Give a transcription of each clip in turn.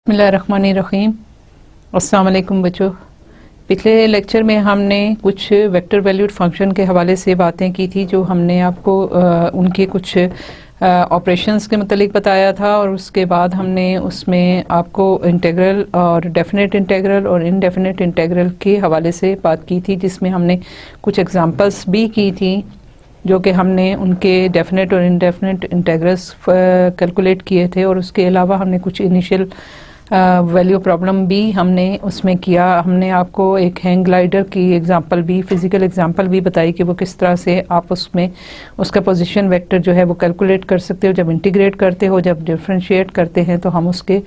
बिस्मिल्लाहिर्रहमानिर्रहीम। अस्सलाम वालेकुम बच्चों। पिछले लेक्चर में हमने कुछ वेक्टर वैल्यूड फंक्शन के हवाले से बातें की थी, जो हमने आपको उनके कुछ ऑपरेशंस के मतलब बताया था, और उसके बाद हमने उसमें आपको इंटीग्रल और डेफिनेट इंटीग्रल और इनडेफिनेट इंटीग्रल के हवाले से बात की थी, जिसमें हमने कुछ एग्जांपल्स भी की थी जो कि हमने उनके डेफिनेट और इनडेफिनेट इंटीग्रल्स कैलकुलेट किए थे। और उसके अलावा हमने कुछ इनिशियल वैल्यू प्रॉब्लम भी हमने उसमें किया। हमने आपको एक हैंग ग्लाइडर की एग्जांपल भी, फिज़िकल एग्जांपल भी बताई कि वो किस तरह से आप उसमें उसका पोजीशन वेक्टर जो है वो कैलकुलेट कर सकते हो। जब इंटीग्रेट करते हो, जब डिफरेंशिएट करते हैं, तो हम उसके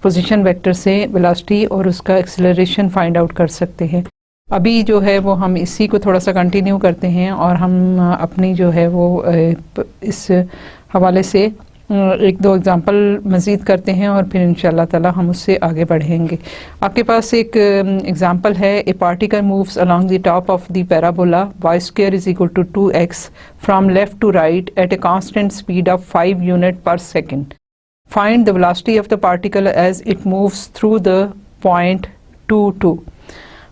पोजीशन वेक्टर से वेलोसिटी और उसका एक्सेलरेशन फाइंड आउट कर सकते हैं। अभी जो है वो हम इसी को थोड़ा सा कंटिन्यू करते हैं और हम अपनी जो है वो इस हवाले से एक दो एग्जांपल मज़ीद करते हैं और फिर इंशाल्लाह ताला हम उससे आगे बढ़ेंगे। आपके पास एक एग्जांपल है, a particle moves along the top of the parabola y square is equal to 2x from left to right at a constant speed of 5 unit per second. Find the velocity of the particle as it moves through the point 2 2।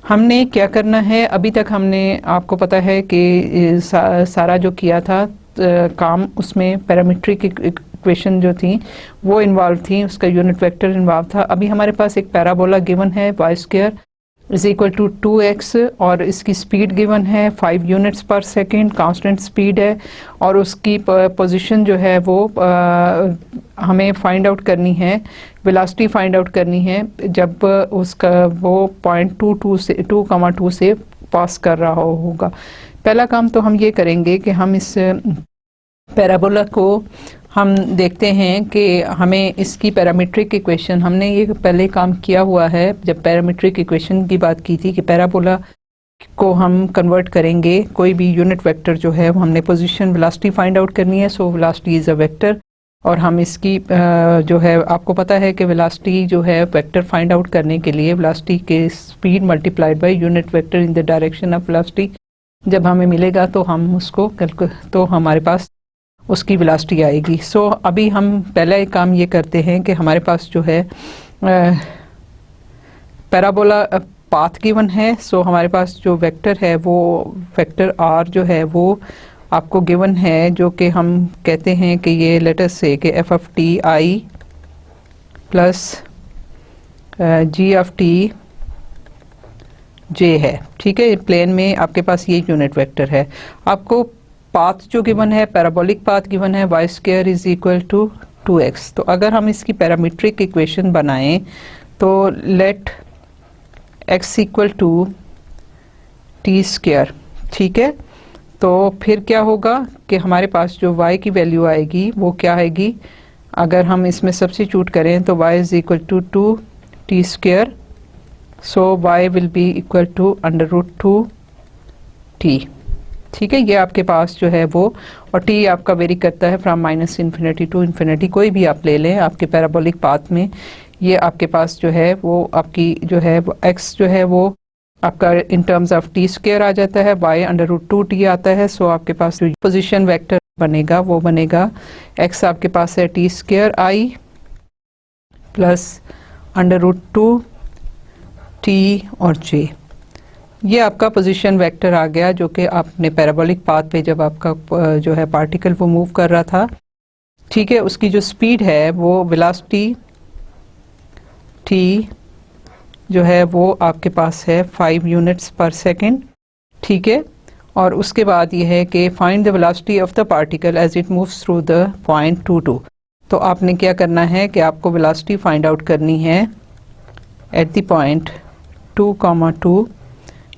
हमने क्या करना है, अभी तक हमने आपको पता है कि सारा जो किया था काम, उसमें पैरामीट्रिक इक्वेशन जो थी वो इन्वॉल्व थी, उसका यूनिट वेक्टर इन्वॉल्व था। अभी हमारे पास एक पैराबोला गिवन है y square is equal to 2x और इसकी स्पीड गिवन है 5 यूनिट्स पर सेकंड, कांस्टेंट स्पीड है, और उसकी पोजीशन जो है वो हमें फाइंड आउट करनी है, वेलोसिटी फाइंड आउट करनी है जब उसका वो पॉइंट 2,2 से पास कर रहा होगा। पहला काम तो हम ये करेंगे कि हम इस पैराबोला को हम देखते हैं कि हमें इसकी पैरामीट्रिक इक्वेशन, हमने ये पहले काम किया हुआ है जब पैरामीट्रिक इक्वेशन की बात की थी कि पैराबोला को हम कन्वर्ट करेंगे, कोई भी यूनिट वेक्टर जो है वो हमने पोजीशन वेलोसिटी फाइंड आउट करनी है। So velocity is a vector, और हम इसकी जो है आपको पता है कि वेलोसिटी जो है वेक्टर फाइंड आउट करने के लिए वेलोसिटी के speed multiplied by unit vector in the direction of velocity जब हमें मिलेगा तो हम उसको तो हमारे पास उसकी वेलोसिटी आएगी। सो अभी हम पहला एक काम ये करते हैं कि हमारे पास जो है पैराबोला पाथ गिवन है। सो हमारे पास जो वेक्टर है वो वेक्टर r जो है वो आपको गिवन है, जो कि हम कहते हैं कि ये लेट अस से कि f of t i plus g of t j है। ठीक है, प्लेन में आपके पास ये यूनिट वेक्टर है। आपको पाथ जो गिवन है, पैराबोलिक पाथ गिवन है y square is equal to 2x। तो अगर हम इसकी पैरामीट्रिक इक्वेशन बनाएं तो let x equal to t square. ठीक है, तो फिर क्या होगा कि हमारे पास जो y की वैल्यू आएगी वो क्या आएगी, अगर हम इसमें सब्स्टिट्यूट करें तो y is equal to 2t square. So y will be equal to √2t। ठीक है, ये आपके पास जो है वो, और t आपका वेरी करता है फ्रॉम -इन्फिनिटी टू इन्फिनिटी, कोई भी आप ले लें आपके पैराबोलिक पाथ में। ये आपके पास जो है वो आपकी जो है वो x जो है वो आपका in terms of t square आ जाता है, y √2t आता है। सो आपके पास जो पोजीशन वेक्टर बनेगा वो बनेगा x आपके पास है t square i plus √2t और j। ये आपका पोजीशन वेक्टर आ गया, जो कि आपने पैराबोलिक पाथ पे जब आपका जो है पार्टिकल वो मूव कर रहा था। ठीक है, उसकी जो स्पीड है वो वेलोसिटी t जो है वो आपके पास है 5 यूनिट्स पर सेकंड। ठीक है, और उसके बाद ये है कि find the velocity of the particle as it moves through the point 2 2। तो आपने क्या करना है कि आपको वेलोसिटी फाइंड आउट करनी है एट द पॉइंट 2,2।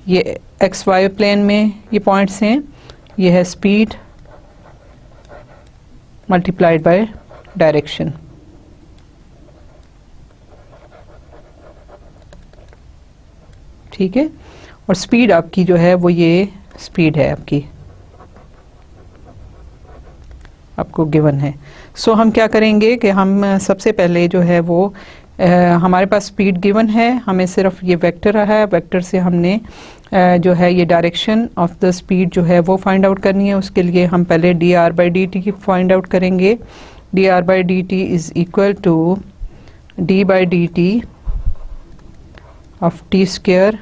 ये एक्स वाई प्लेन में ये पॉइंट्स हैं, ये है स्पीड मल्टीप्लाइड बाय डायरेक्शन। ठीक है, और स्पीड आपकी जो है वो ये स्पीड है आपकी, आपको गिवन है। सो हम क्या करेंगे कि हम सबसे पहले जो है वो हमारे पास स्पीड गिवन है, हमें सिर्फ ये वेक्टर रहा है, वेक्टर से हमने जो है ये डायरेक्शन ऑफ द स्पीड जो है वो फाइंड आउट करनी है। उसके लिए हम पहले dr/dt की फाइंड आउट करेंगे। dr/dt is equal to d by D t of t square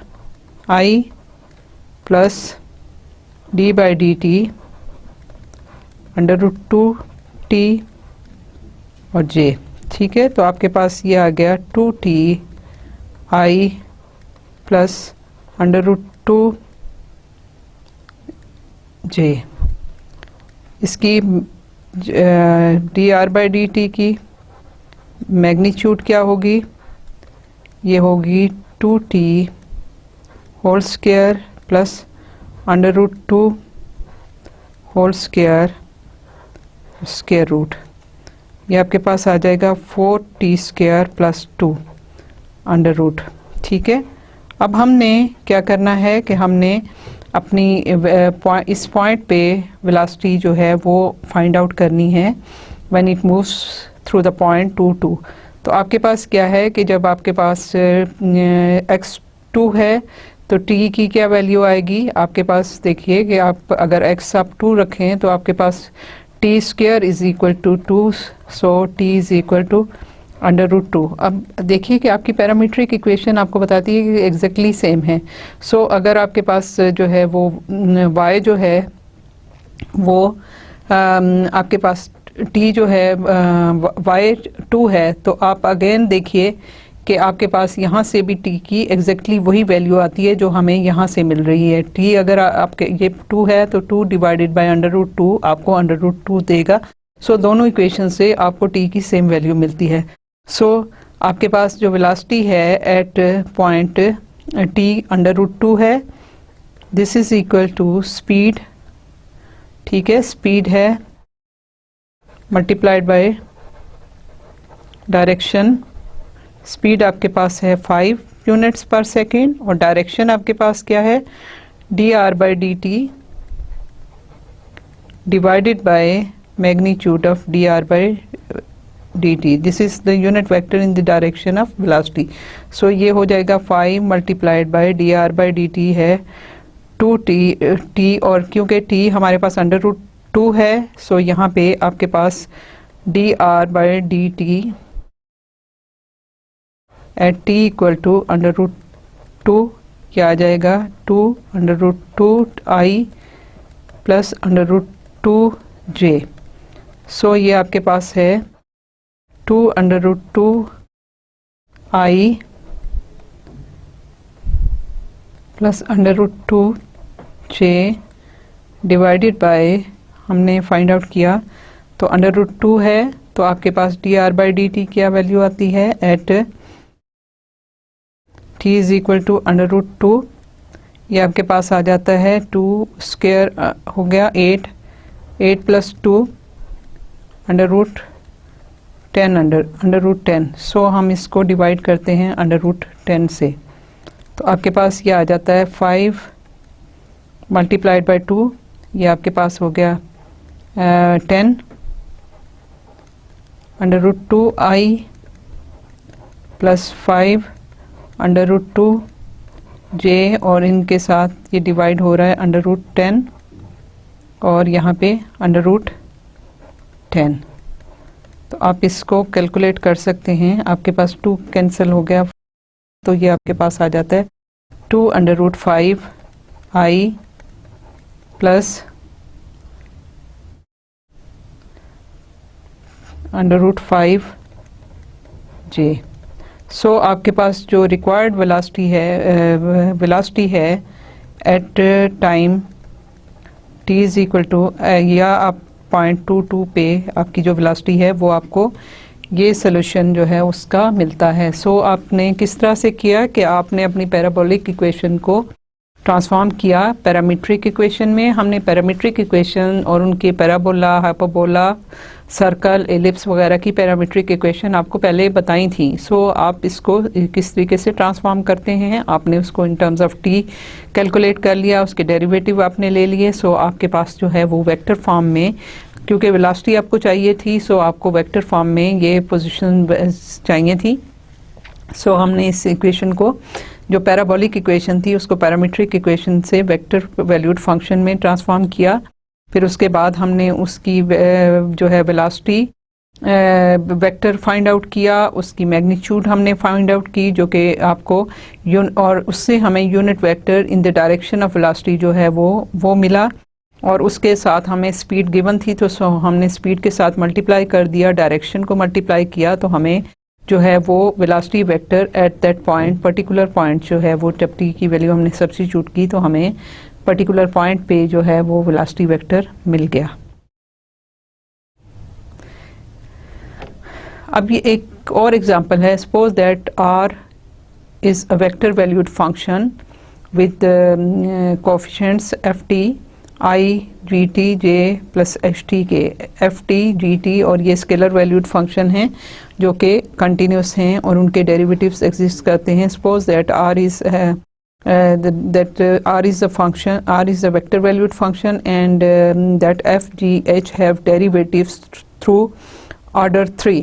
i plus d by D t under root two t और जे। ठीक है, तो आपके पास ये आ गया 2t i plus under root two j. इसकी d are by D t की मैग्नीट्यूड क्या होगी, ये होगी 2t whole square plus under root two whole square square root. ये आपके पास आ जाएगा 4t square plus 2 under root. ठीक है, अब हमने क्या करना है कि हमने अपनी इस पॉइंट पे वेलोसिटी जो है वो फाइंड आउट करनी है when it moves through the point 2 2। तो आपके पास क्या है कि जब आपके पास x2 है तो t की क्या वैल्यू आएगी, आपके पास देखिए कि आप अगर x आप 2 रखें तो आपके पास t square is equal to 2, so t is equal to under root 2। अब देखिए कि आपकी पैरामीट्रिक इक्वेशन आपको बताती है कि एग्जैक्टली सेम है। सो अगर आपके पास जो है वो y जो है वो आपके पास t जो है y2 है, तो आप अगेन देखिए कि आपके पास यहाँ से भी t की एग्जैक्टली वही वैल्यू आती है जो हमें यहाँ से मिल रही है। t अगर आपके ये 2 है तो 2 डिवाइडेड बाय अंडर रूट 2 आपको अंडर रूट 2 देगा। सो दोनों इक्वेशन से आपको t की सेम वैल्यू मिलती है। सो आपके पास जो वेलोसिटी है at point t under root 2 है, this is equal to speed. ठीक है, स्पीड है मल्टीप्लाइड बाय डायरेक्शन। स्पीड आपके पास है 5 यूनिट्स पर सेकेंड और डायरेक्शन आपके पास क्या है, d are by D t divided by magnitude of d are by D t. This is the unit vector in the direction of velocity. So ये हो जाएगा 5 multiplied by d are by D t है 2t और क्योंकि t हमारे पास under root 2 है, so यहाँ पे आपके पास d are by D t at t equal to under root 2 क्या आ जाएगा 2 under root 2 i plus under root 2 j. So ये आपके पास है 2 under root 2 i plus under root 2 j divided by, हमने फाइंड आउट किया तो अंडर रूट 2 है, तो आपके पास d are by D t क्या वैल्यू आती है at t is equal to under root 2। ये आपके पास आ जाता है 2 स्क्वायर हो गया 8 plus 2 under root 10 under root 10। So हम इसको डिवाइड करते हैं अंडर रूट 10 से, तो आपके पास ये आ जाता है 5 मल्टीप्लाइड बाय 2, ये आपके पास हो गया 10 under root 2 i plus 5 under root 2 जे और इनके साथ ये डिवाइड हो रहा है अंडर रूट 10 और यहाँ पे अंडर रूट 10। तो आप इसको कैलकुलेट कर सकते हैं, आपके पास 2 कैंसिल हो गया तो ये आपके पास आ जाता है 2 under root 5 i plus under root 5 j. So आपके पास जो रिक्वायर्ड वेलोसिटी है at time t is equal to, या आप पॉइंट 2 पे आपकी जो वेलोसिटी है वो आपको ये सोल्यूशन जो है उसका मिलता है। सो आपने किस तरह से किया कि आपने अपनी पैराबोलिक इक्वेशन को ट्रांसफॉर्म किया पैरामीट्रिक इक्वेशन में। हमने पैरामीट्रिक इक्वेशन और उनके पैराबोला, हाइपरबोला, सर्कल, एलिप्स वगैरह की पैरामीट्रिक इक्वेशन आपको पहले बताई थी। सो आप इसको किस तरीके से ट्रांसफॉर्म करते हैं, आपने उसको इन टर्म्स ऑफ टी कैलकुलेट कर लिया, उसके डेरिवेटिव आपने ले लिए। सो आपके पास जो है वो वेक्टर फॉर्म में, क्योंकि वेलोसिटी आपको चाहिए थी, सो आपको वेक्टर फॉर्म में ये पोजीशन चाहिए थी। सो हमने इस इक्वेशन को, जो पैराबोलिक इक्वेशन थी, उसको पैरामीट्रिक इक्वेशन से वेक्टर वैल्यूड फंक्शन में ट्रांसफॉर्म किया। फिर उसके बाद हमने उसकी जो है वेलोसिटी वेक्टर फाइंड आउट किया, उसकी मैग्नीट्यूड हमने फाइंड आउट की जो कि आपको और उससे हमें unit vector in the direction of velocity जो है वो मिला, और उसके साथ हमें स्पीड गिवन थी तो हमने स्पीड के साथ मल्टीप्लाई कर दिया, डायरेक्शन को मल्टीप्लाई किया, तो हमें जो है वो velocity vector at that point, particular point जो है वो जब टी की वैल्यू हमने सब्स्टिट्यूट की तो हमें पर्टिकुलर पॉइंट पे जो है वो वेलोसिटी वेक्टर मिल गया। अब ये एक और एग्जांपल है, suppose that r is a vector valued function with coefficients f t i g t j plus h t k. F t g t और ये स्केलर वैल्यूड फंक्शन हैं जो कि कंटिन्यूस हैं और उनके डेरिवेटिव्स एग्जिस्ट करते हैं। Suppose that r is R is a function, R is a vector valued function, and that f, g, h have derivatives through order 3।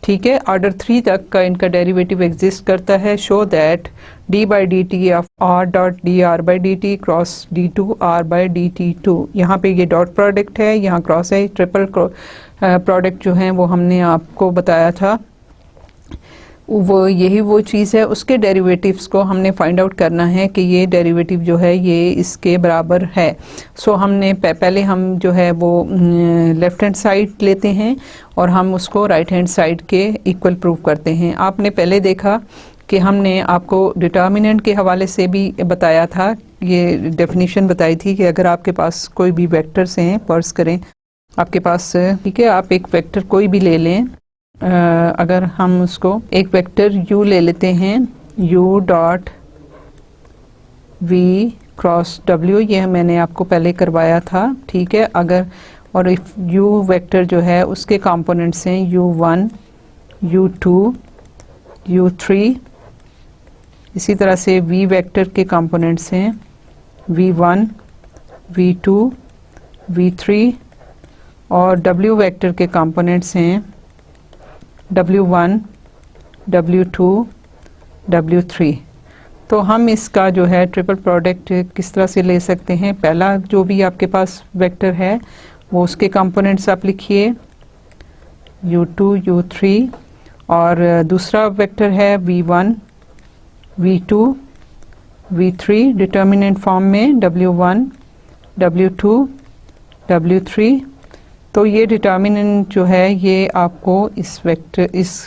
ठीक है, ऑर्डर 3 तक का इनका डेरिवेटिव एग्जिस्ट करता है। Show that d by D t of r dot d are by D t cross d2 r by D T 2। यहाँ पे ये डॉट प्रोडक्ट है, यहाँ क्रॉस है। ट्रिपल प्रोडक्ट जो है वो हमने आपको बताया था, वो चीज़ है। उसके डेरिवेटिव्स को हमने फाइंड आउट करना है कि ये डेरिवेटिव जो है ये इसके बराबर है। सो हमने पहले हम जो है वो लेफ़्ट हैंड साइड लेते हैं और हम उसको राइट हैंड साइड के इक्वल प्रूव करते हैं। आपने पहले देखा कि हमने आपको डिटर्मिनेंट के हवाले से भी बताया था, ये डेफिनेशन बताई थी कि अगर आपके पास कोई भी वेक्टर्स हैं, फर्ज करें आपके पास, ठीक है, आप एक वेक्टर कोई भी ले लें, अगर हम उसको एक वेक्टर u ले लेते हैं, u dot v cross w, ये मैंने आपको पहले करवाया था, ठीक है। अगर और इफ u वेक्टर जो है उसके कंपोनेंट्स हैं u1, u2, u3, इसी तरह से v वेक्टर के कंपोनेंट्स हैं v1, v2, v3, और w वेक्टर के कंपोनेंट्स हैं W1, W2, W3। तो हम इसका जो है ट्रिपल प्रोडक्ट किस तरह से ले सकते हैं? पहला जो भी आपके पास वेक्टर है वो उसके कंपोनेंट्स आप लिखिए U2, U3, और दूसरा वेक्टर है V1, V2, V3 determinant form में W1, W2, W3। तो ये डिटर्मिनेंट जो है ये आपको इस वेक्टर, इस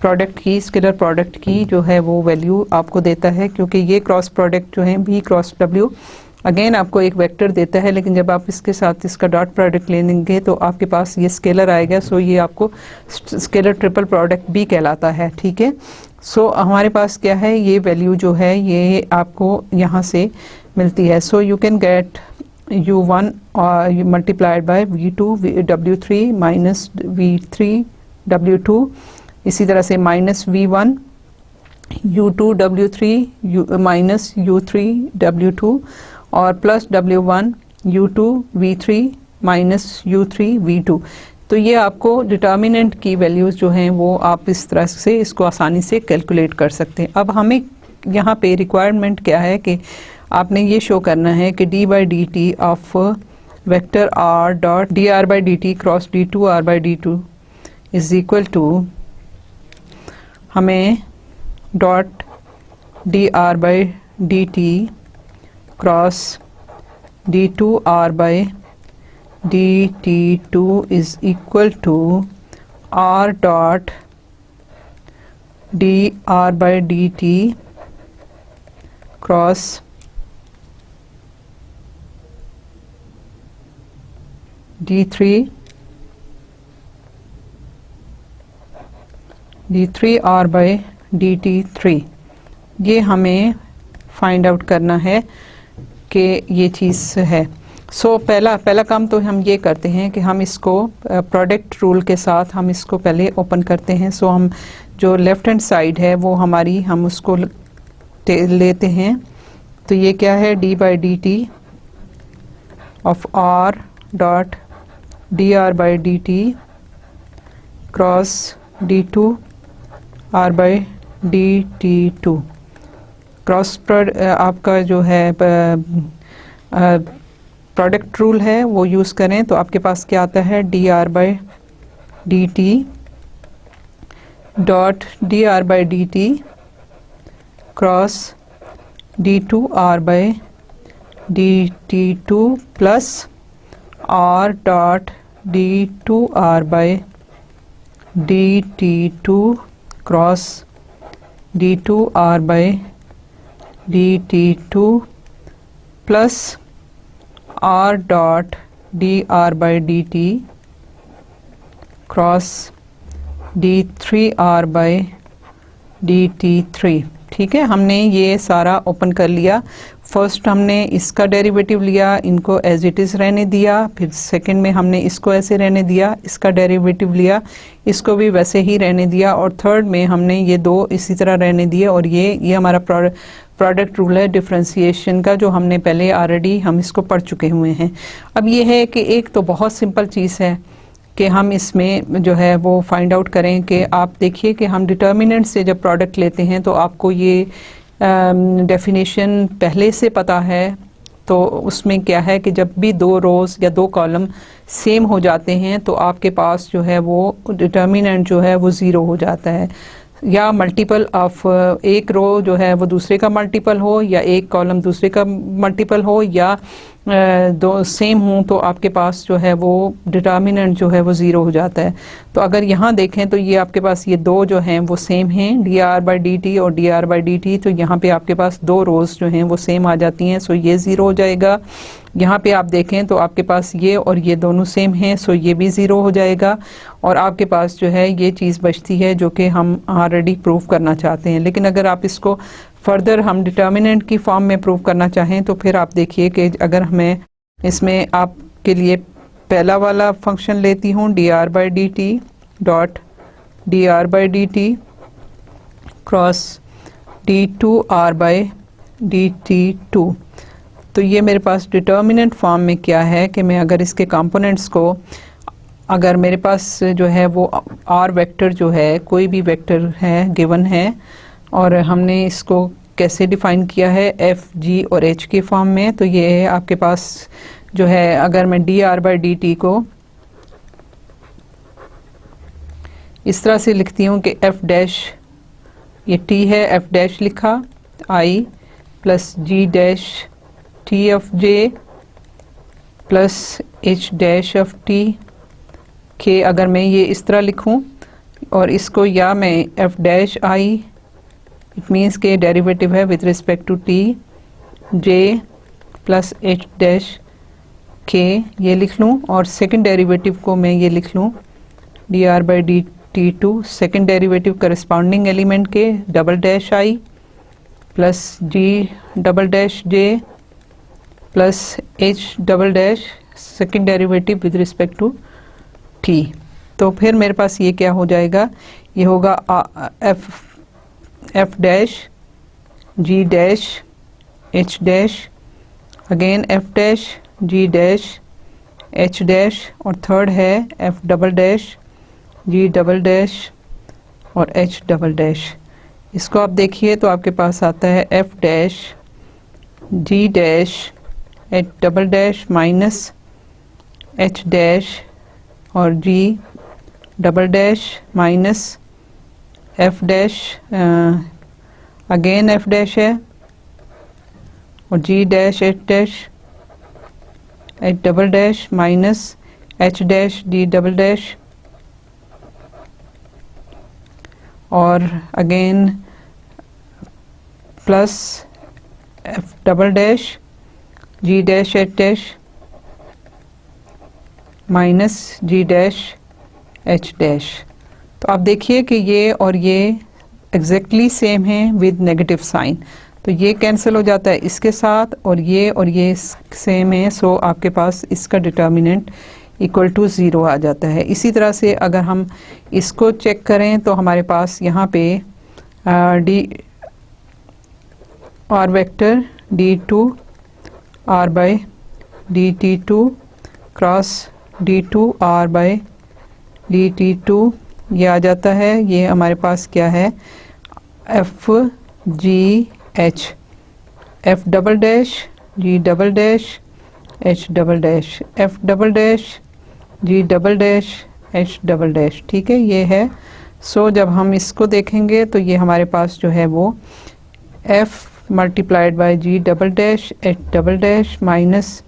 प्रोडक्ट की, स्केलर प्रोडक्ट की जो है वो वैल्यू आपको देता है, क्योंकि ये क्रॉस प्रोडक्ट जो है v क्रॉस w अगेन आपको एक वेक्टर देता है, लेकिन जब आप इसके साथ इसका डॉट प्रोडक्ट ले लेंगे तो आपके पास ये स्केलर आएगा। सो ये आपको स्केलर ट्रिपल प्रोडक्ट भी कहलाता है, ठीक है। सो हमारे पास क्या है, ये वैल्यू जो है ये आपको यहाँ से मिलती है। So you can get u1 multiplied by v2 w3 minus v3 w2, इसी तरह से minus v1 u2 w3 minus u3 w2, और plus w1 u2 v3 minus u3 v2। तो ये आपको डिटर्मिनेंट की वैल्यूज़ जो हैं वो आप इस तरह से इसको आसानी से कैलकुलेट कर सकते हैं। अब हमें यहाँ पे रिक्वायरमेंट क्या है कि आपने ये शो करना है कि d by D t of vector r dot d are by D t cross d2 r by d2 is equal to, हमें dot d are by D t cross d2 r by dt2 is equal to r dot d are by D t cross d3 r by dt3। ये हमें find out करना है कि ये चीज़ है। सो पहला काम तो हम ये करते हैं कि हम इसको प्रोडक्ट रूल के साथ हम इसको पहले ओपन करते हैं। सो हम जो लेफ़्ट हैंड साइड है वो हमारी, हम उसको लेते हैं। तो ये क्या है, d by D t of r dot d are by D t cross d2 r by D T 2। Cross आपका जो है प्रोडक्ट रूल है वो यूज़ करें तो आपके पास क्या आता है, d are by D t dot d are by D t cross D two are by D T two plus r dot d two are by D T two cross D two are by D T two plus r dot d are by D t cross d three r by D t three. ठीक है, हमने ये सारा open कर लिया। First हमने इसका derivative लिया, इनको एज इट इज़ रहने दिया, फिर सेकंड में हमने इसको ऐसे रहने दिया, इसका डेरिवेटिव लिया, इसको भी वैसे ही रहने दिया, और थर्ड में हमने ये दो इसी तरह रहने दिए। और ये हमारा प्रोडक्ट रूल है डिफरेंशिएशन का, जो हमने पहले ऑलरेडी हम इसको पढ़ चुके हुए हैं। अब ये है कि एक तो बहुत सिंपल चीज़ है कि हम इसमें जो है वो फाइंड आउट करें कि आप देखिए कि हम डिटर्मिनेंट से जब प्रोडक्ट लेते हैं तो आपको ये डेफिनेशन पहले से पता है। तो उसमें क्या है कि जब भी दो रोज़ या दो कॉलम सेम हो जाते हैं तो आपके पास जो है वो डिटर्मिनेंट जो है वो ज़ीरो हो जाता है, या मल्टीपल ऑफ एक रो जो है वो दूसरे का मल्टीपल हो, या एक कॉलम दूसरे का मल्टीपल हो, या दो सेम हों तो आपके पास जो है वो डिटर्मिनेंट जो है वो ज़ीरो हो जाता है। तो अगर यहाँ देखें तो ये आपके पास ये दो जो हैं वो सेम हैं, d are by D T और d are by D t, तो यहाँ पे आपके पास दो रोज़ जो हैं वो सेम आ जाती हैं, सो ये ज़ीरो हो जाएगा। यहाँ पे आप देखें तो आपके पास ये और ये दोनों सेम हैं, सो ये भी ज़ीरो हो जाएगा, और आपके पास जो है ये चीज़ बचती है जो कि हम ऑलरेडी प्रूव करना चाहते हैं। लेकिन अगर आप इसको फर्दर हम डिटर्मिनेंट की फॉर्म में प्रूव करना चाहें तो फिर आप देखिए कि अगर हमें इसमें आपके लिए पहला वाला फंक्शन लेती हूँ, d are by D t dot d are by D t cross D two are by D T two, तो ये मेरे पास डिटर्मिनेंट फॉर्म में क्या है कि मैं अगर इसके कंपोनेंट्स को, अगर मेरे पास जो है वो आर वेक्टर जो है कोई भी वेक्टर है गिवन है, और हमने इसको कैसे डिफ़ाइन किया है एफ जी और एच के फॉर्म में, तो ये है आपके पास जो है, अगर मैं D are by D T को इस तरह से लिखती हूँ कि एफ डैश, ये टी है, एफ डैश लिखा I plus G dash T of J plus H dash of T K, अगर मैं ये इस तरह लिखूं और इसको, या मैं f dash i, it means के डेरिवेटिव है with respect to t j plus H dash k, ये लिख लूँ, और सेकंड डेरिवेटिव को मैं ये लिख लूँ D are by D T two, second derivative corresponding element के double dash I plus G double dash J plus H double dash second derivative with respect to T. तो फिर मेरे पास ये क्या हो जाएगा, ये होगा F dash G dash H dash, again F dash G dash H dash, और थर्ड है F double dash G double dash और एच डबल डैश। इसको आप देखिए तो आपके पास आता है F dash G dash H double dash minus H dash और G double dash minus F dash, again F dash है, और G dash H double dash minus H dash D double dash, और again plus F double dash G dash H dash minus G dash H dash. तो आप देखिए कि ये और ये एग्जैक्टली सेम है विद नेगेटिव साइन, तो ये कैंसिल हो जाता है इसके साथ, और ये सेम है, सो आपके पास इसका डिटर्मिनेंट इक्वल टू ज़ीरो आ जाता है। इसी तरह से अगर हम इसको चेक करें तो हमारे पास यहाँ पे D R vector D two are by D T two cross D two are by D T two ये आ जाता है। ये हमारे पास क्या है, F G H, F double dash G double dash H double dash, F double dash G double dash H double dash. ठीक है, ये है। सो जब हम इसको देखेंगे तो ये हमारे पास जो है वो F multiplied by G double dash H double dash minus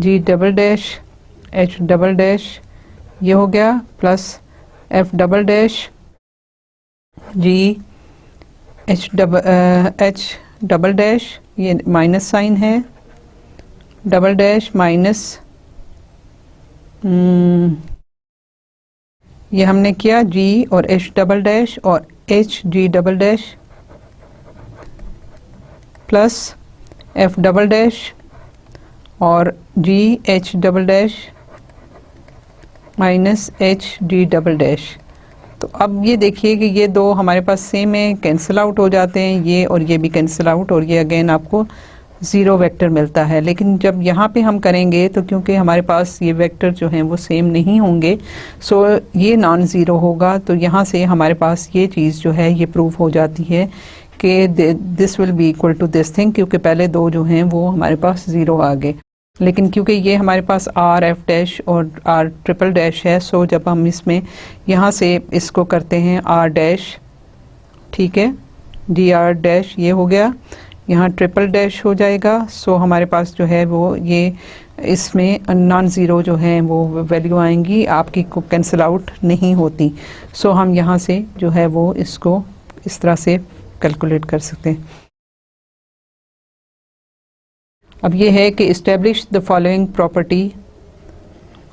G double dash H double dash ये हो गया, plus F double dash G H double dash, ये माइनस साइन है, डबल डैश माइनस ये हमने किया जी और एच डबल डैश और H G double dash plus F double dash और G H double dash minus H D double dash. तो अब ये देखिए कि ये दो हमारे पास सेम है, कैंसिल आउट हो जाते हैं, ये और ये भी कैंसिल आउट, और ये अगेन आपको ज़ीरो वेक्टर मिलता है। लेकिन जब यहाँ पे हम करेंगे तो क्योंकि हमारे पास ये वेक्टर जो हैं वो सेम नहीं होंगे, सो ये नॉन ज़ीरो होगा। तो यहाँ से हमारे पास ये चीज़ जो है ये प्रूव हो जाती है कि this will be equal to this thing, क्योंकि पहले दो जो हैं वो हमारे पास ज़ीरो आ गए। लेकिन क्योंकि ये हमारे पास आर एफ डैश और आर ट्रिपल डैश है, सो जब हम इसमें यहाँ से इसको करते हैं आर डैश, ठीक है, डी आर डैश ये हो गया, यहाँ ट्रिपल डैश हो जाएगा। सो हमारे पास जो है वो ये इसमें नॉन ज़ीरो जो है वो वैल्यू आएंगी, आपकी को कैंसिल आउट नहीं होती। सो हम यहाँ से जो है वो इसको इस तरह से कैलकुलेट कर सकते हैं। अब ये है कि establish the following property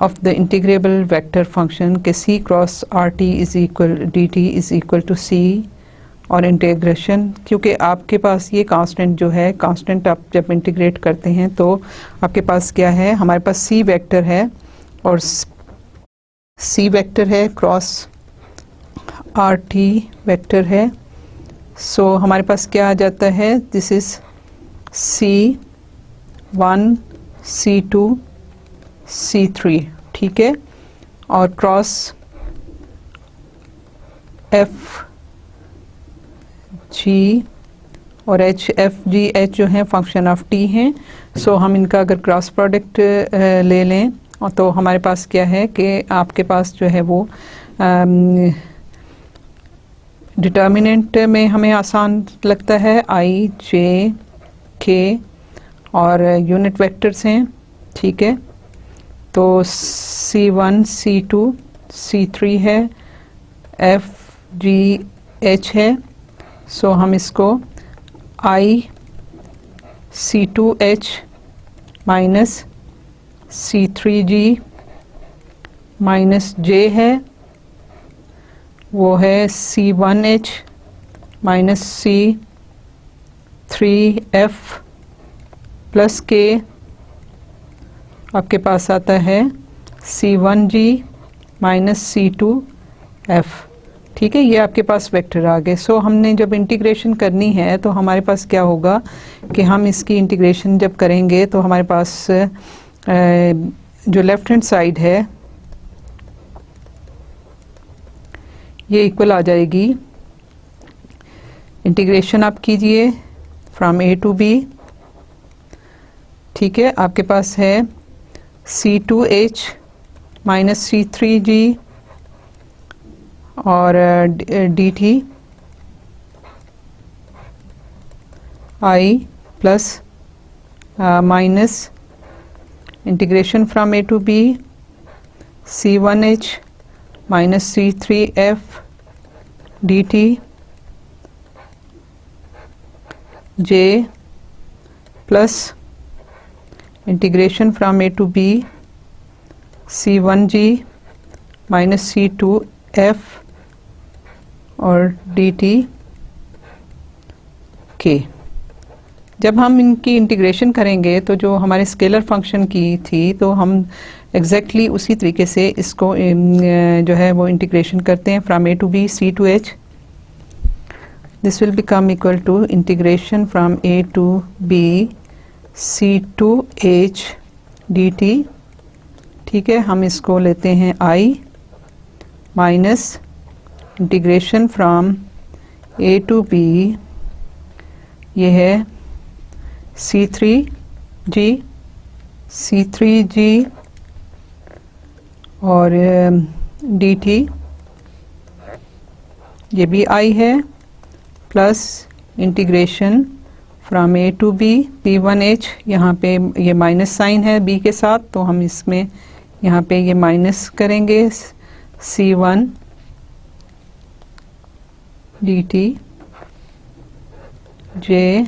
of the integrable vector function के C cross R T is equal D T is equal to C और इंटीग्रेशन, क्योंकि आपके पास ये कांस्टेंट जो है, कांस्टेंट आप जब इंटीग्रेट करते हैं तो आपके पास क्या है, हमारे पास सी वेक्टर है और सी वेक्टर है क्रॉस आर टी वेक्टर है। सो हमारे पास क्या आ जाता है, this is C 1 C2 C3, ठीक है, और क्रॉस एफ जी और एच, एफ जी एच जो है फंक्शन ऑफ टी हैं। सो हम इनका अगर क्रॉस प्रोडक्ट ले लें तो हमारे पास क्या है कि आपके पास जो है वो डिटर्मिनेंट में हमें आसान लगता है, आई जे के और यूनिट वेक्टर्स हैं, ठीक है। तो C1 C2 C3 है, एफ जी एच है। सो हम इसको आई C2H minus C3G minus J है, वो है C1H माइनस C3F प्लस के आपके पास आता है C1G माइनस C2F, ठीक है, ये आपके पास वेक्टर आ गए। सो हमने जब इंटीग्रेशन करनी है तो हमारे पास क्या होगा कि हम इसकी इंटीग्रेशन जब करेंगे तो हमारे पास जो लेफ्ट हैंड साइड है ये इक्वल आ जाएगी, इंटीग्रेशन आप कीजिए फ्रॉम ए टू बी, ठीक है, आपके पास है C2H माइनस C3G और dt I plus minus integration from A to b C1H minus C3F dt J plus integration from A to b C1G minus C2F और dt k। जब हम इनकी इंटीग्रेशन करेंगे तो जो हमारे स्केलर फंक्शन की थी तो हम एग्जैक्टली उसी तरीके से इसको जो है वो इंटीग्रेशन करते हैं from A to b C2H, this will become equal to integration from A to b C2H dt, ठीक है, हम इसको लेते हैं I minus integration from A to b, ये है C3G और dt, ये भी I है, plus integration from A to b C1H, यहाँ पे ये माइनस साइन है b के साथ, तो हम इसमें यहाँ पे ये माइनस करेंगे, C1 dt j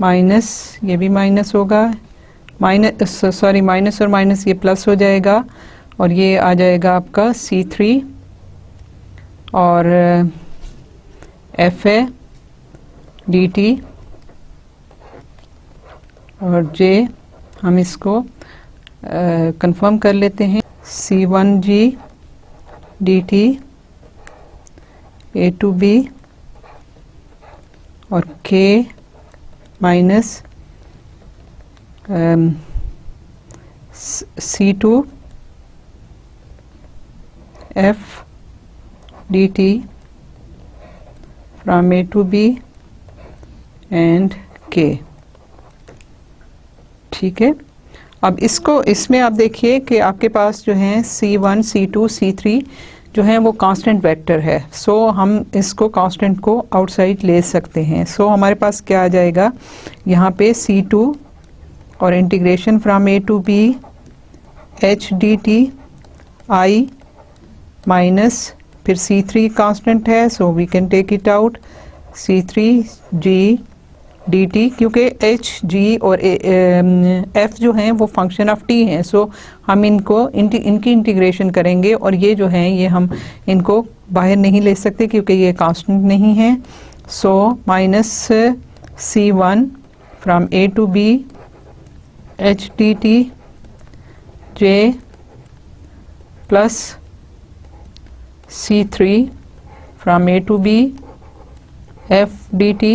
माइनस, ये भी माइनस होगा, माइनस सॉरी माइनस और माइनस ये प्लस हो जाएगा, और ये आ जाएगा आपका C3 और f है dt और j, हम इसको कंफर्म कर लेते हैं, C1g dt a to b और k minus C2 f dt from a to b and k। ठीक है, अब इसको इसमें आप देखिए कि आपके पास जो है C1 C2 C3 जो है वो कांस्टेंट वेक्टर है, सो हम इसको कांस्टेंट को आउटसाइड ले सकते हैं। सो हमारे पास क्या आ जाएगा यहाँ पे C2 और integration from A to b h dt I minus फिर C3 कांस्टेंट है, so we can take it out, C3g dt, क्योंकि h g और f जो हैं वो फंक्शन ऑफ t हैं, सो हम इनको इनकी इंटीग्रेशन करेंगे, और ये जो हैं ये हम इनको बाहर नहीं ले सकते क्योंकि ये कांस्टेंट नहीं है। So minus C1 from a to b h dt j plus C3 from a to b f dt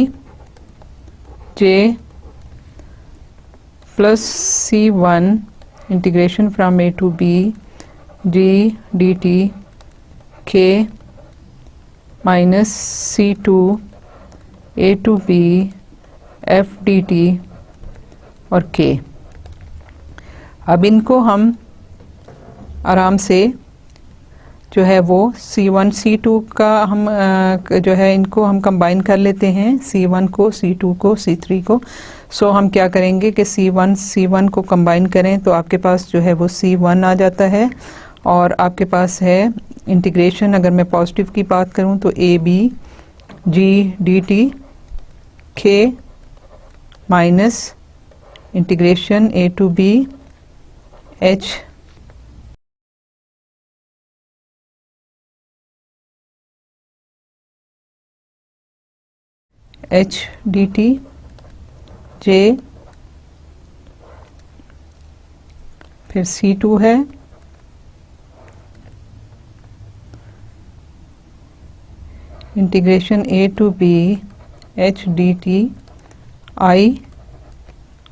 j plus C1 integration from a to b d dt k minus C2 a to b f dt और k। अब इनको हम आराम से जो है वो C1 C2 का हम जो है इनको हम कंबाइन कर लेते हैं, C1 को C2 को C3 को। सो हम क्या करेंगे कि C1 को कंबाइन करें तो आपके पास जो है वो C1 आ जाता है, और आपके पास है इंटीग्रेशन, अगर मैं पॉजिटिव की बात करूं तो A B G D T के minus integration A to B H H D T J, फिर C2 है, integration A to B H D T I,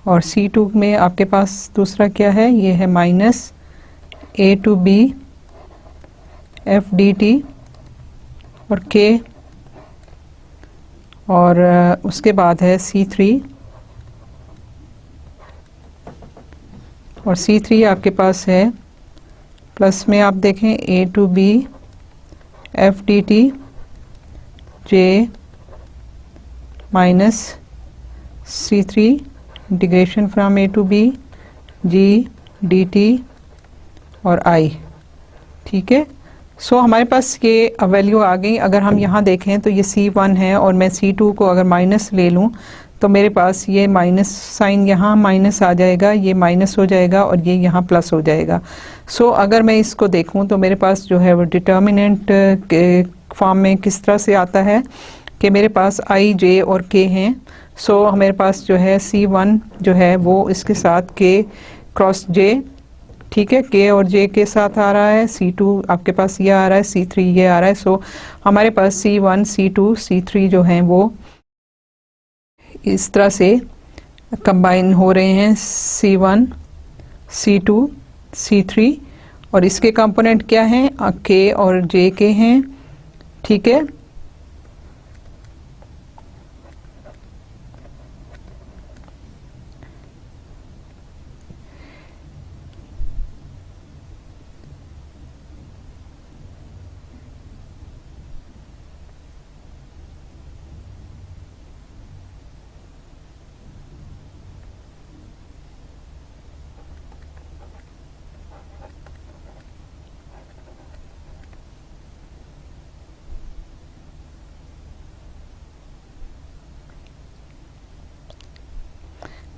और C2 में आपके पास दूसरा क्या है, ये है minus a to B F D T और K, और उसके बाद है C3, और C3 आपके पास है प्लस में आप देखें A to B F D T J minus C3 integration from A to B G D T और I। ठीक है, सो हमारे पास ये वैल्यू आ गई। अगर हम यहाँ देखें तो ये C1 है और मैं C2 को अगर माइनस ले लूँ तो मेरे पास ये माइनस साइन यहाँ माइनस आ जाएगा, ये माइनस हो जाएगा और ये यहाँ प्लस हो जाएगा। सो अगर मैं इसको देखूँ तो मेरे पास जो है वो डिटर्मिनेंट के फॉर्म में किस तरह से आता है कि मेरे पास I J और K हैं। सो मेरे पास जो है C1 जो है वो इसके साथ K क्रॉस J, ठीक है, K और J के साथ आ रहा है, C2 आपके पास ये आ रहा है, C3 ये आ रहा है। सो हमारे पास C1 C2 C3 जो हैं वो इस तरह से कंबाइन हो रहे हैं, C1 C2 C3, और इसके कंपोनेंट क्या हैं, K और J के हैं। ठीक है,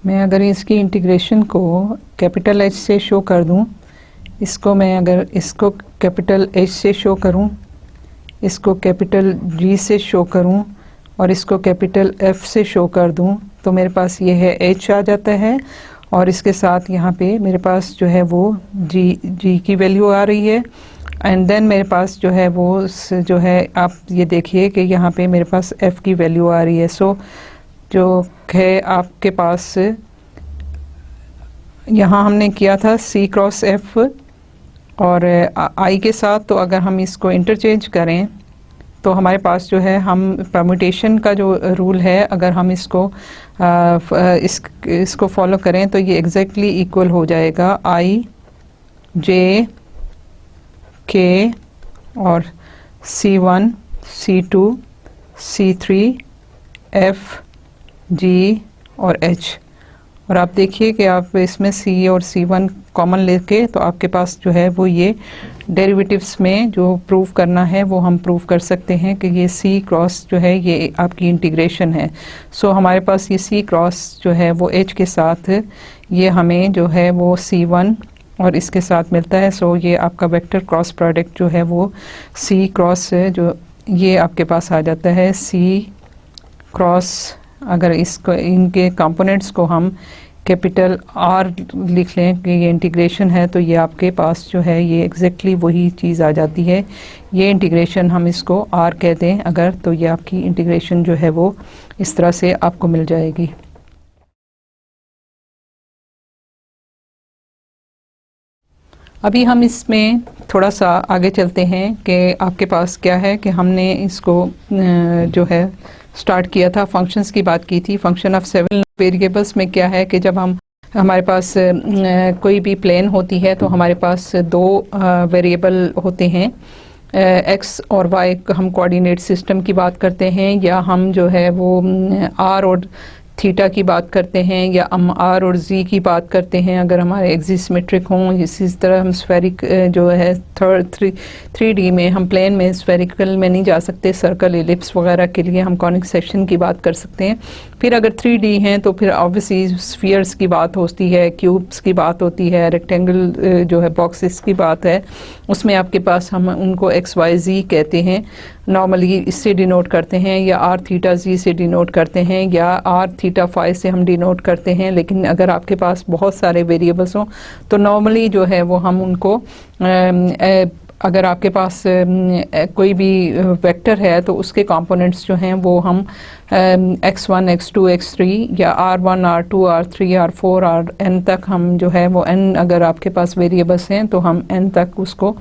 मैं अगर इसकी इंटीग्रेशन को कैपिटल H से शो कर दूं, इसको मैं अगर इसको कैपिटल H से शो करूं, इसको कैपिटल G से शो करूं और इसको कैपिटल F से शो कर दूं, तो मेरे पास ये है H आ जाता है और इसके साथ यहाँ पे मेरे पास जो है वो G की वैल्यू आ रही है। एंड देन मेरे पास जो है वो जो है आप ये देखिए कि यहाँ पे मेरे पास F की वैल्यू आ रही है। सो जो है आपके पास यहाँ हमने किया था C क्रॉस F और I के साथ, तो अगर हम इसको इंटरचेंज करें तो हमारे पास जो है हम परम्यूटेशन का जो रूल है, अगर हम इसको इसको फॉलो करें तो ये एग्जैक्टली इक्वल हो जाएगा I J K और C1 C2 C3 F G और H। और आप देखिए कि आप इसमें C और C1 कॉमन लेके तो आपके पास जो है वो ये डेरिवेटिव्स में जो प्रूव करना है वो हम प्रूव कर सकते हैं कि ये C क्रॉस जो है ये आपकी इंटीग्रेशन है। सो हमारे पास ये C क्रॉस जो है वो H के साथ ये हमें जो है वो C1 और इसके साथ मिलता है। सो ये आपका वेक्टर क्रॉस प्रोडक्ट जो है वो C क्रॉस जो ये आपके पास आ जाता है C क्रॉस, अगर इसको इनके कंपोनेंट्स को हम कैपिटल R लिख लें कि ये इंटीग्रेशन है, तो ये आपके पास जो है ये एग्जैक्टली वही चीज़ आ जाती है। ये इंटीग्रेशन हम इसको R कह दें अगर, तो ये आपकी इंटीग्रेशन जो है वो इस तरह से आपको मिल जाएगी। अभी हम इसमें थोड़ा सा आगे चलते हैं कि आपके पास क्या है कि हमने इसको जो है स्टार्ट किया था, फंक्शंस की बात की थी। फंक्शन ऑफ 7 वेरिएबल्स में क्या है कि जब हमारे पास कोई भी प्लेन होती है तो हमारे पास दो वेरिएबल होते हैं, एक्स और वाई। हम कोऑर्डिनेट सिस्टम की बात करते हैं या हम जो है वो आर और थीटा की बात करते हैं या हम आर और जी की बात करते हैं अगर हमारे एक्सिस सिमेट्रिक हों। इसी तरह हम स्फेरिक जो है 3D में हम प्लेन में स्फेरिकल में नहीं जा सकते, सर्कल एलिप्स वगैरह के लिए हम कॉनिक सेक्शन की बात कर सकते हैं। फिर अगर 3D हैं तो फिर ऑब्वियसली स्फीयर्स की बात होती है, क्यूब्स की बात होती है, रेक्टेंगल जो है बॉक्सेस की बात है, उसमें आपके पास हम उनको XYZ कहते हैं। नॉर्मली इससे डिनोट करते हैं या आर थीटा जी से डिनोट करते हैं या आर थीटा फाई से हम डिनोट करते हैं। लेकिन अगर आपके पास बहुत सारे वेरिएबल्स हों तो नॉर्मली जो है वो हम उनको अगर आपके पास कोई भी वेक्टर है तो उसके कंपोनेंट्स जो हैं वो हम x1 x2 x3 या r1 r2 r3 r4 rn तक हम जो है वो n अगर आपके पास वेरिएबल्स हैं तो हम n तक उसको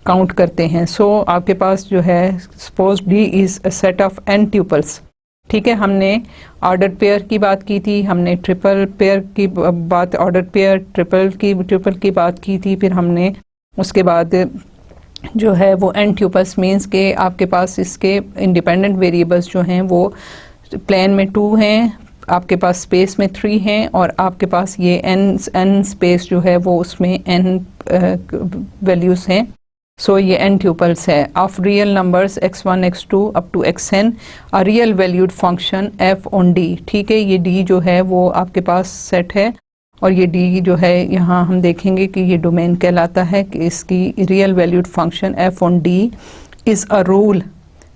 काउंट करते हैं। सो आपके पास जो है suppose D is a set of n tuples. ठीक है, हमने ऑर्डर पेयर की बात की थी, हमने ट्रिपल पेयर की बात, ऑर्डर पेयर ट्रिपल की बात की थी। फिर हमने उसके बाद जो है वो n ट्यूपल्स मीन्स के आपके पास इसके इंडिपेंडेंट वेरिएबल्स जो हैं वो प्लेन में 2 हैं, आपके पास स्पेस में 3 हैं और आपके पास ये n स्पेस जो है वो उसमें n वैल्यूज हैं। सो ये n ट्यूपल्स है of real numbers x1 x2 up to xn a real valued function f on d। ठीक है, ये d जो है वो आपके पास सेट है और ये d जो है यहाँ हम देखेंगे कि ये डोमेन कहलाता है कि इसकी real valued function f on d is a rule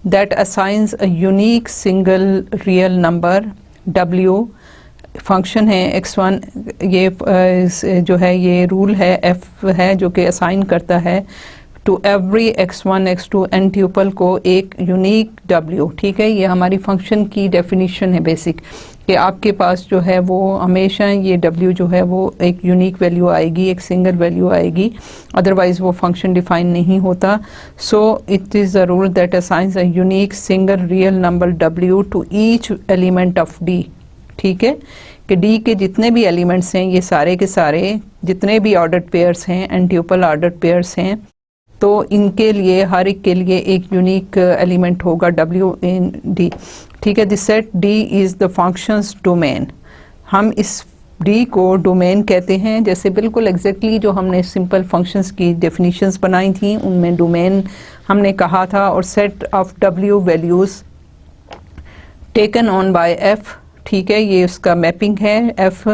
that assigns a unique single real number w। Function है x1, ये जो है ये रूल है f है जो कि असाइन करता है to every x1 x2 n tuple को एक यूनिक w। ठीक है, ये हमारी फंक्शन की डेफिनेशन है बेसिक, कि आपके पास जो है वो हमेशा ये w जो है वो एक यूनिक वैल्यू आएगी, एक सिंगल वैल्यू आएगी, अदरवाइज वो फंक्शन डिफाइन नहीं होता। So it is a rule that assigns a unique single real number w to each element of d। ठीक है, कि d के जितने भी एलिमेंट्स हैं ये सारे के सारे जितने भी ऑर्डर्ड पेयर्स हैं, n ट्यूपल ऑर्डर्ड पेयर्स हैं, तो इनके लिए हर एक के लिए एक यूनिक एलिमेंट होगा w इन d। ठीक है, this set d is the function's domain. हम इस d को डोमेन कहते हैं, जैसे बिल्कुल एग्जैक्टली जो हमने सिंपल फंक्शंस की डेफिनेशंस बनाई थी उनमें डोमेन हमने कहा था। और set of w values taken on by f ठीक है, ये उसका मैपिंग है। F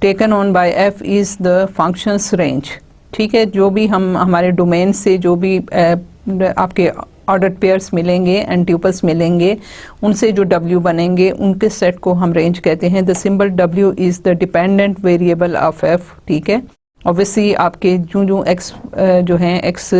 taken on by f is the function's range, ठीक है। जो भी हम हमारे डोमेन से जो भी आपके ऑर्डर्ड पेयर्स मिलेंगे एंड ट्यूपल्स मिलेंगे, उनसे जो W बनेंगे उनके सेट को हम रेंज कहते हैं। The symbol W is the dependent variable of F, ठीक है। ऑब्वियसली आपके जो x जो हैं x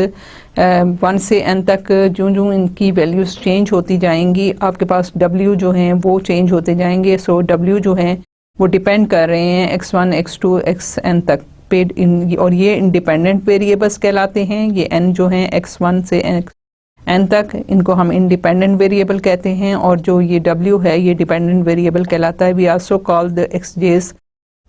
1 से n तक जो इनकी वैल्यूज़ चेंज होती जाएंगी, आपके पास W जो हैं वो चेंज होते जाएंगे। सो W जो हैं वो डिपेंड कर रहे हैं x1 x2 xn तक पेड इन, और ये इंडिपेंडेंट वेरिएबल्स कहलाते हैं। ये n जो हैं x1 से n तक, इनको हम इंडिपेंडेंट वेरिएबल कहते हैं। और जो ये W है ये डिपेंडेंट वेरिएबल कहलाता है। We also call the xj's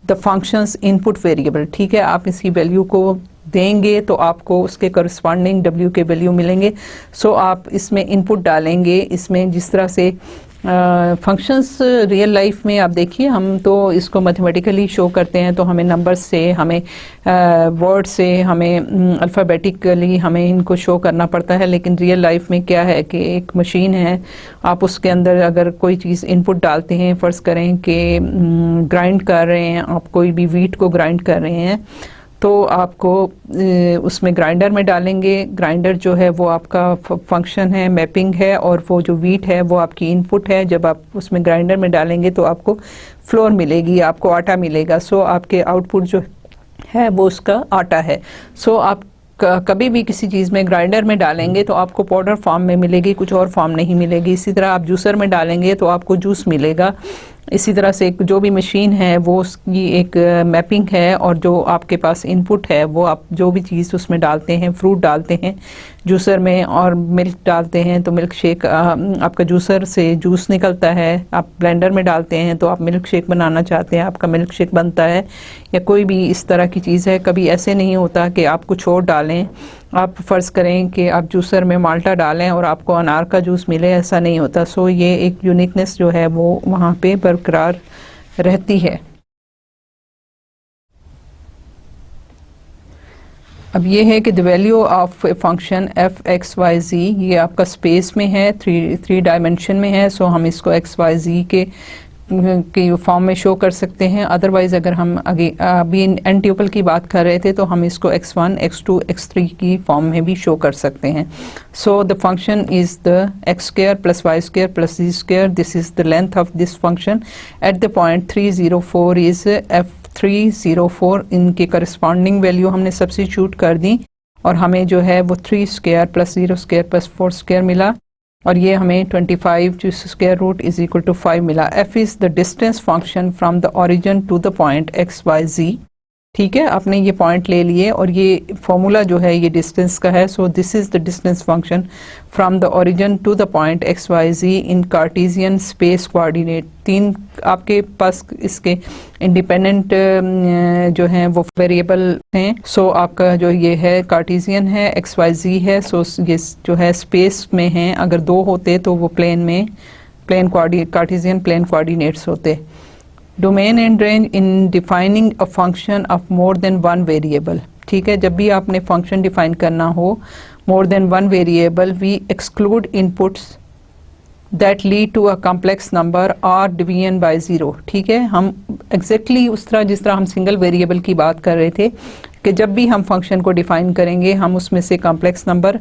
the function's input variable, ठीक है। आप इसी वैल्यू को देंगे तो आपको उसके करस्पॉन्डिंग W के वैल्यू मिलेंगे। सो आप इसमें इनपुट डालेंगे, इसमें जिस तरह से फंक्शंस रियल लाइफ में आप देखिए, हम तो इसको मैथमेटिकली शो करते हैं, तो हमें नंबर्स से, हमें वर्ड से, हमें अल्फ़ाबेटिकली हमें इनको शो करना पड़ता है। लेकिन रियल लाइफ में क्या है कि एक मशीन है, आप उसके अंदर अगर कोई चीज़ इनपुट डालते हैं, फ़र्ज़ करें कि ग्राइंड कर रहे हैं, आप कोई भी वीट को ग्राइंड कर रहे हैं, तो आपको उसमें ग्राइंडर में डालेंगे। ग्राइंडर जो है वो आपका फंक्शन है, मैपिंग है, और वो जो वीट है वो आपकी इनपुट है। जब आप उसमें ग्राइंडर में डालेंगे तो आपको फ्लोर मिलेगी, आपको आटा मिलेगा। सो आपके आउटपुट जो है वो उसका आटा है। सो आप कभी भी किसी चीज़ में ग्राइंडर में डालेंगे तो आपको पाउडर फॉर्म में मिलेगी, कुछ और फॉर्म नहीं मिलेगी। इसी तरह आप जूसर में डालेंगे तो आपको जूस मिलेगा। इसी तरह से जो भी मशीन है वो उसकी एक मैपिंग है, और जो आपके पास इनपुट है वो आप जो भी चीज़ उसमें डालते हैं, फ्रूट डालते हैं जूसर में और मिल्क डालते हैं तो मिल्क शेक आपका जूसर से जूस निकलता है। आप ब्लेंडर में डालते हैं तो आप मिल्क शेक बनाना चाहते हैं, आपका मिल्क शेक बनता है। या कोई भी इस तरह की चीज़ है, कभी ऐसे नहीं होता कि आप कुछ और डालें। आप फ़र्ज़ करें कि आप जूसर में माल्टा डालें और आपको अनार का जूस मिले, ऐसा नहीं होता। सो ये एक यूनिकनेस जो है वो वहाँ पे बरकरार रहती है। अब ये है कि the value of a function F x Y Z, ये आपका स्पेस में है, थ्री डायमेंशन में है। सो हम इसको एक्स वाई जी के फॉर्म में शो कर सकते हैं। अदरवाइज अगर हम अभी एन ट्यूपल की बात कर रहे थे तो हम इसको x1 x2 x3 की फॉर्म में भी शो कर सकते हैं। So the function is the x square plus Y square plus z square, this is the length of this function at the point 304 is f304। इनके करस्पॉन्डिंग वैल्यू हमने substitute कर दी और हमें जो है वो 3 square plus 0 square plus 4 square मिला, और ये हमें 25 जो square root is equal to 5 मिला। f is the distance function from the origin to the point x Y Z, ठीक है। आपने ये पॉइंट ले लिए और ये फॉर्मूला जो है ये डिस्टेंस का है। So this is the distance function from the origin to the point x Y z in Cartesian space coordinate. 3 आपके पास इसके इंडिपेंडेंट जो हैं वो वेरिएबल हैं। सो आपका जो ये है कार्टेशियन है, एक्स वाई जी है। सो ये जो है स्पेस में हैं, अगर 2 होते तो वो प्लेन में कार्टेशियन प्लेन कोऑर्डिनेट्स होते। Domain and range in defining a function of more than one variable, ठीक है। जब भी आपने फंक्शन डिफाइन करना हो more than one variable, we exclude inputs that lead to a complex number और डिवीजन बाय ज़ीरो, ठीक है। हम एग्जैक्टली उस तरह जिस तरह हम सिंगल वेरिएबल की बात कर रहे थे कि जब भी हम फंक्शन को डिफाइन करेंगे हम उसमें से कॉम्प्लेक्स नंबर,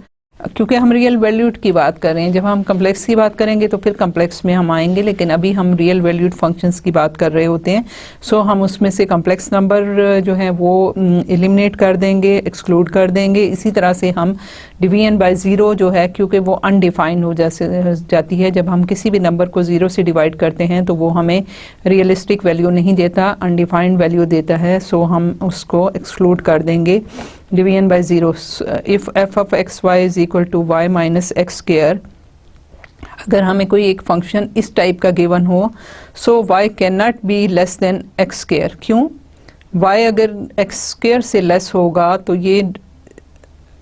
क्योंकि हम रियल वैल्यूड की बात कर रहे हैं, जब हम कम्प्लेक्स की बात करेंगे तो फिर कम्प्लेक्स में हम आएंगे, लेकिन अभी हम रियल वैल्यूड फंक्शंस की बात कर रहे होते हैं। सो हम उसमें से कम्प्लेक्स नंबर जो है वो एलिमिनेट कर देंगे, एक्सक्लूड कर देंगे। इसी तरह से हम डिवीजन बाय ज़ीरो जो है, क्योंकि वो अनडिफाइंड हो जाती है, जब हम किसी भी नंबर को ज़ीरो से डिवाइड करते हैं तो वो हमें रियलिस्टिक वैल्यू नहीं देता, अनडिफाइंड वैल्यू देता है। सो हम उसको एक्सक्लूड कर देंगे division by zero. If f of x Y is equal to y minus x square, अगर हमें कोई एक फंक्शन इस टाइप का गिवन हो, so Y can not be less than x square. क्यों? वाई अगर एक्स स्क्वायर से लेस होगा तो ये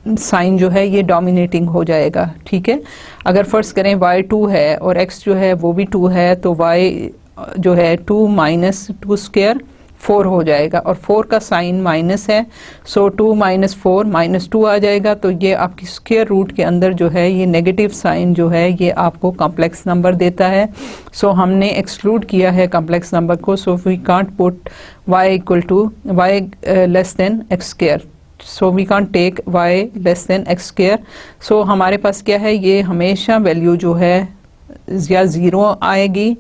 साइन जो है ये डोमिनेटिंग हो जाएगा, ठीक है। अगर फर्स्ट करें y 2 है और x जो है वो भी 2 है, तो y जो है 2 माइनस 2 स्क्वायर 4 हो जाएगा, और 4 का साइन माइनस है, सो 2 माइनस 4 माइनस 2 आ जाएगा। तो ये आपकी स्क्वायर रूट के अंदर जो है ये नेगेटिव साइन जो है ये आपको कॉम्प्लेक्स नंबर देता है। सो हमने एक्सक्लूड किया है कॉम्प्लेक्स नंबर को, so we can't put y equal to y less than x square, so we can't take y less than x square. So हमारे पास क्या है, ये हमेशा वैल्यू जो है या ज़ीरो आएगी